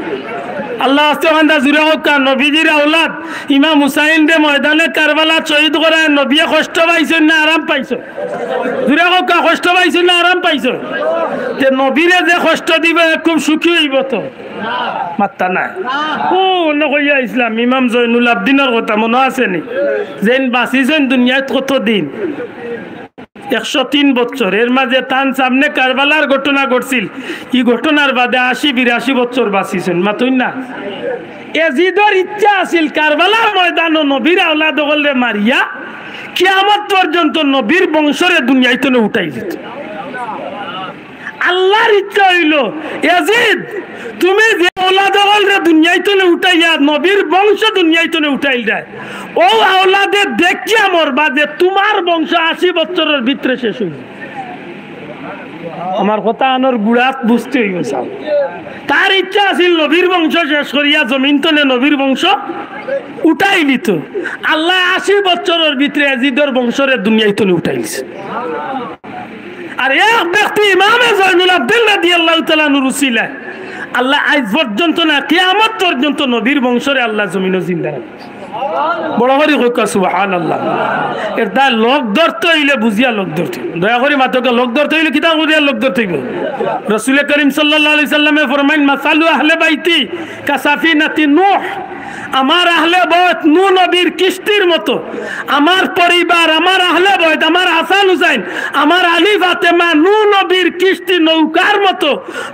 আল্লাহ আস্তাগফিরুল্লাহ। জুরে হোক নবীজির আওলাদ ইমাম হুসাইন রে ময়দানে কারবালা শহীদ করায় নবীয়ে কষ্ট পাইছেন না আরাম পাইছেন? জুরে হোক কষ্ট পাইছেন না আরাম পাইছেন? যে নবীরে যে কষ্ট দিবে খুব সুখী হইব তো? মাত্তা নাই। ও অন্য কইয়া ইসলাম ইমাম জয়নুল আবদিনের কথা মনে আছে নি? যেন বাঁচিছেন দুনিয়াত কতদিন? 103 বছর। এর মাঝে তান সামনে কারবালার ঘটনা ঘটছিল, এই ঘটনার বাদে 80-82 বছর বাঁচিছেন। মাতুন না? এজিদর ইচ্ছা আছিল কারবালার ময়দান নবীর আওলাদ হলে মারিয়া কিয়ামত পর্যন্ত নবীর বংশরে দুনিয়াইতে উঠাই দিত। আল্লাহর ইচ্ছা হইল ইয়াজিদ তুমি যে আওলাদ হলরে দুনিয়াইতে উঠাইয়া নবীর বংশ দুনিয়াইতে উঠাইল যায়, ও আওলাদে দেখিয়া মরবা যে তোমার বংশ 80 বছরের ভিতরে শেষ হইল। আমার কথা আনোর গুড়াত বুঝতে হইব। তার ইচ্ছা আছিল নবীর বংশ শেষ করিয়া জমিন তলে নবীর বংশ উঠাই নিত। আল্লাহ 80 বছরের ভিতরে ইয়াজিদের বংশরে দুনিয়াইতে উঠাইছে। আর এক ব্যক্তি ইমামে জয়নুল আবদিন রাদিয়াল্লাহু তাআলা আনহু রুসিলা আল্লাহ আজ পর্যন্ত না কিয়ামত পর্যন্ত নবীর বংশরে আল্লাহ জমিনে জিন্দা রাখছে। বড় করে কইকা সুবহানাল্লাহ। এটা লোক ধরতে হইলে বুঝিয়া লোক ধরতে, দয়া করে মাত্রকে লোক ধরতে হইলে কিতা বুঝিয়া লোক ধরতে হইব। রাসূল করিম সাল্লাল্লাহু আলাইহি সাল্লামে ফরমাইন মাসালু আহলে বাইতি কাসাফিনাতি নূহ, আমার আহলে বয়ত নূহ নবীর কিস্তির মতো। আমার পরিবার, আমার আহলে বয়ত, আমার হাসান হুসাইন, আমার আলী ফাতেমা নূহ নবীর কিস্তি নৌকার মতো।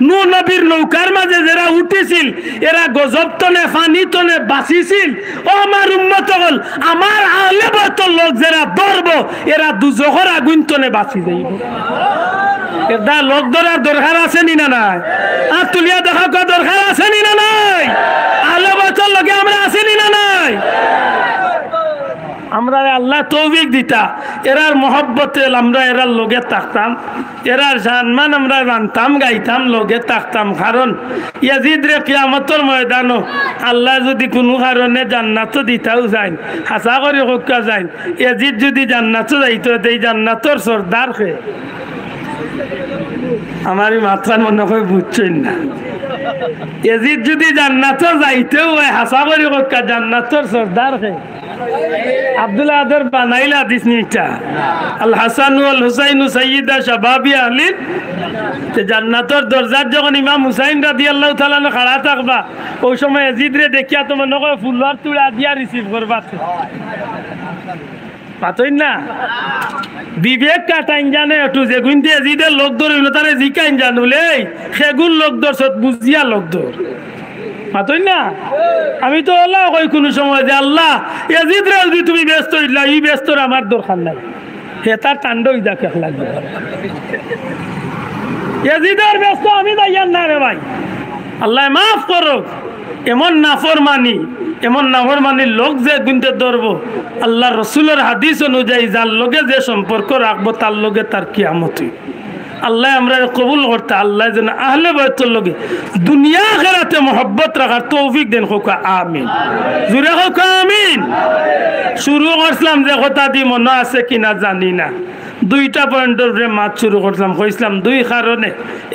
নূহ নবীর নৌকার মাঝে যারা উঠেছিল এরা গজব তনে ফানি তনে বাঁচিছিল। ও আমার উম্মত হল, আমার আহলে বয়ত লোক যারা ধরবো এরা দুজখের আগুন তনে বাঁচি যাইব। এটা লোক ধরার দরকার আছে নি না নাই? আর তুলিয়া দেখা দরকার আছে নি না নাই? আহলে বয়তের লগে আমরা আছি নি না নাই? আমরা আল্লাহ তৌফিক দিতা এরার মহব্বতে আমরা এরার লগে থাকতাম, এরার সম্মান আমরা জানতাম, গাইতাম, লগে থাকতাম। কারণ ইয়াজিদ রে কিয়ামতের ময়দানও আল্লাহ যদি কোনো কারণে জান্নাত দিতাও যায়, হাসা করে হকা যায়, ইয়াজিদ যদি জান্নাত যাইতো এই জান্নাতর সর্দার খে আমার মাথার মনে করে বুঝছেন না। ইয়াজিদ যদি জান্নাত যাইতেও হয় হাসা করে হকা জান্নাতর সর্দার খে। আব্দুল্লাহ আদর বানাইল হাদিস নিটা আল হাসান ওয়াল হুসাইন সাইয়্যিদা শাবাবি আহলিন। তে জান্নাতের দরজার যখন ইমাম হুসাইন রাদিয়াল্লাহু তাআলা আনহু খাড়া থাকবা, ওই সময় ইয়াজিদ রে দেখিয়া তো মনে করে ফুলবার তুলা দিয়া রিসিভ করবা। পাতই না বিবেক কাটাইন জানে একটু যে গুনতে ইয়াজিদের লোক ধরিল তারে জিকাইন জানুলে সেগুন লোক ধর সত বুঝিয়া লোক ধর। মাতই না আমি তো আল্লাহ কই কোনো সময় যে আল্লাহ ইয়াজিদ রে যদি তুমি ব্যস্ত হইলা এই ব্যস্ত আমার দরকার নাই হে তার তাণ্ডই দেখে লাগবে ইয়াজিদের ব্যস্ত আমি দাইয়ার না রে ভাই আল্লাহ মাফ করো এমন নাফরমানির লোক যে গুনতে ধরব আল্লাহ রসুলের হাদিস অনুযায়ী যার লগে যে সম্পর্ক রাখবো তার লগে তার কিয়ামত আল্লাহ আমরা কবুল করতে আল্লাহ যেন আহলে বাইতের লগে দুনিয়া আখিরাতে মোহব্বত রাখার তৌফিক দেন হোক আমিন জুড়ে হোক আমিন শুরু করছিলাম যে কথা দি মনে আছে কিনা জানি না দুইটা পয়েন্টের উপরে মাছ শুরু করছিলাম কইছিলাম দুই কারণে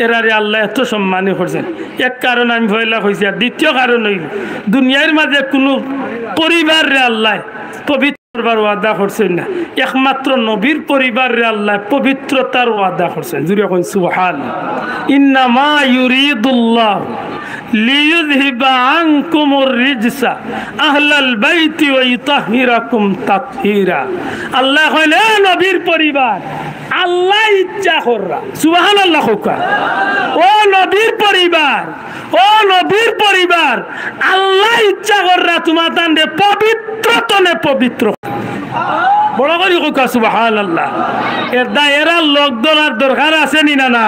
এরারে আল্লাহ এত সম্মানী করছেন এক কারণ আমি ভয়লা কইছি আর দ্বিতীয় কারণ হইল দুনিয়ার মাঝে কোনো পরিবারে আল্লাহ পবিত্র ওয়াদা করছেন না একমাত্র নবীর পরিবারে আল্লাহ পবিত্রতার ওয়াদা করছেন জুড়ে কইন সুবহানাল্লাহ ইন্নামা ইউরিদুল্লাহ লিইয়ুযহিবা আনকুমুর রিজসা আহলাল বাইতি ওয়া ইতাহহিরাকুম তাতহীরা আল্লাহ কইলে নবীর পরিবার আল্লাহ ইচ্ছা কররা সুবহানাল্লাহ কোকা ও নবীর পরিবার আল্লাহ ইচ্ছা কররা তোমার তান্ডে পবিত্রতনে পবিত্র বড় করে কোকা সুবহানাল্লাহ এর দায়রা লোক দলার দরকার আছে নি না না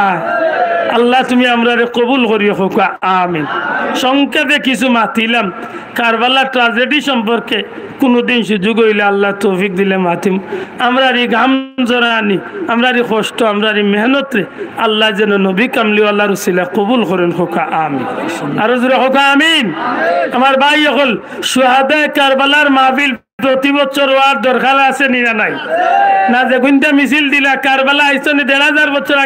আল্লাহ তুমি আমরা কবুল করিও কোকা আমিন সংক্ষেপে কিছু মাতিলাম কারবালা ট্রাজেডি সম্পর্কে কোনোদিন সুযোগ হইলে আল্লাহ তৌফিক দিলে মাতিম আমরা এই ঘাম জড়ানি আমরা এই কষ্ট আমরা এই মেহনতে আল্লাহ যেন নবী কামলিওয়ালার উসিলা কবুল করেন হোকা আমিন আর জোরে হোকা আমিন আমার ভাই হল শুহাদায়ে কারবালার মাহফিল প্রতি বছর হওয়ার দরকার আছে নি না নাই না যে গুনটা মিছিল দিলা কারবালা আইসনে ১,৫০০ বছর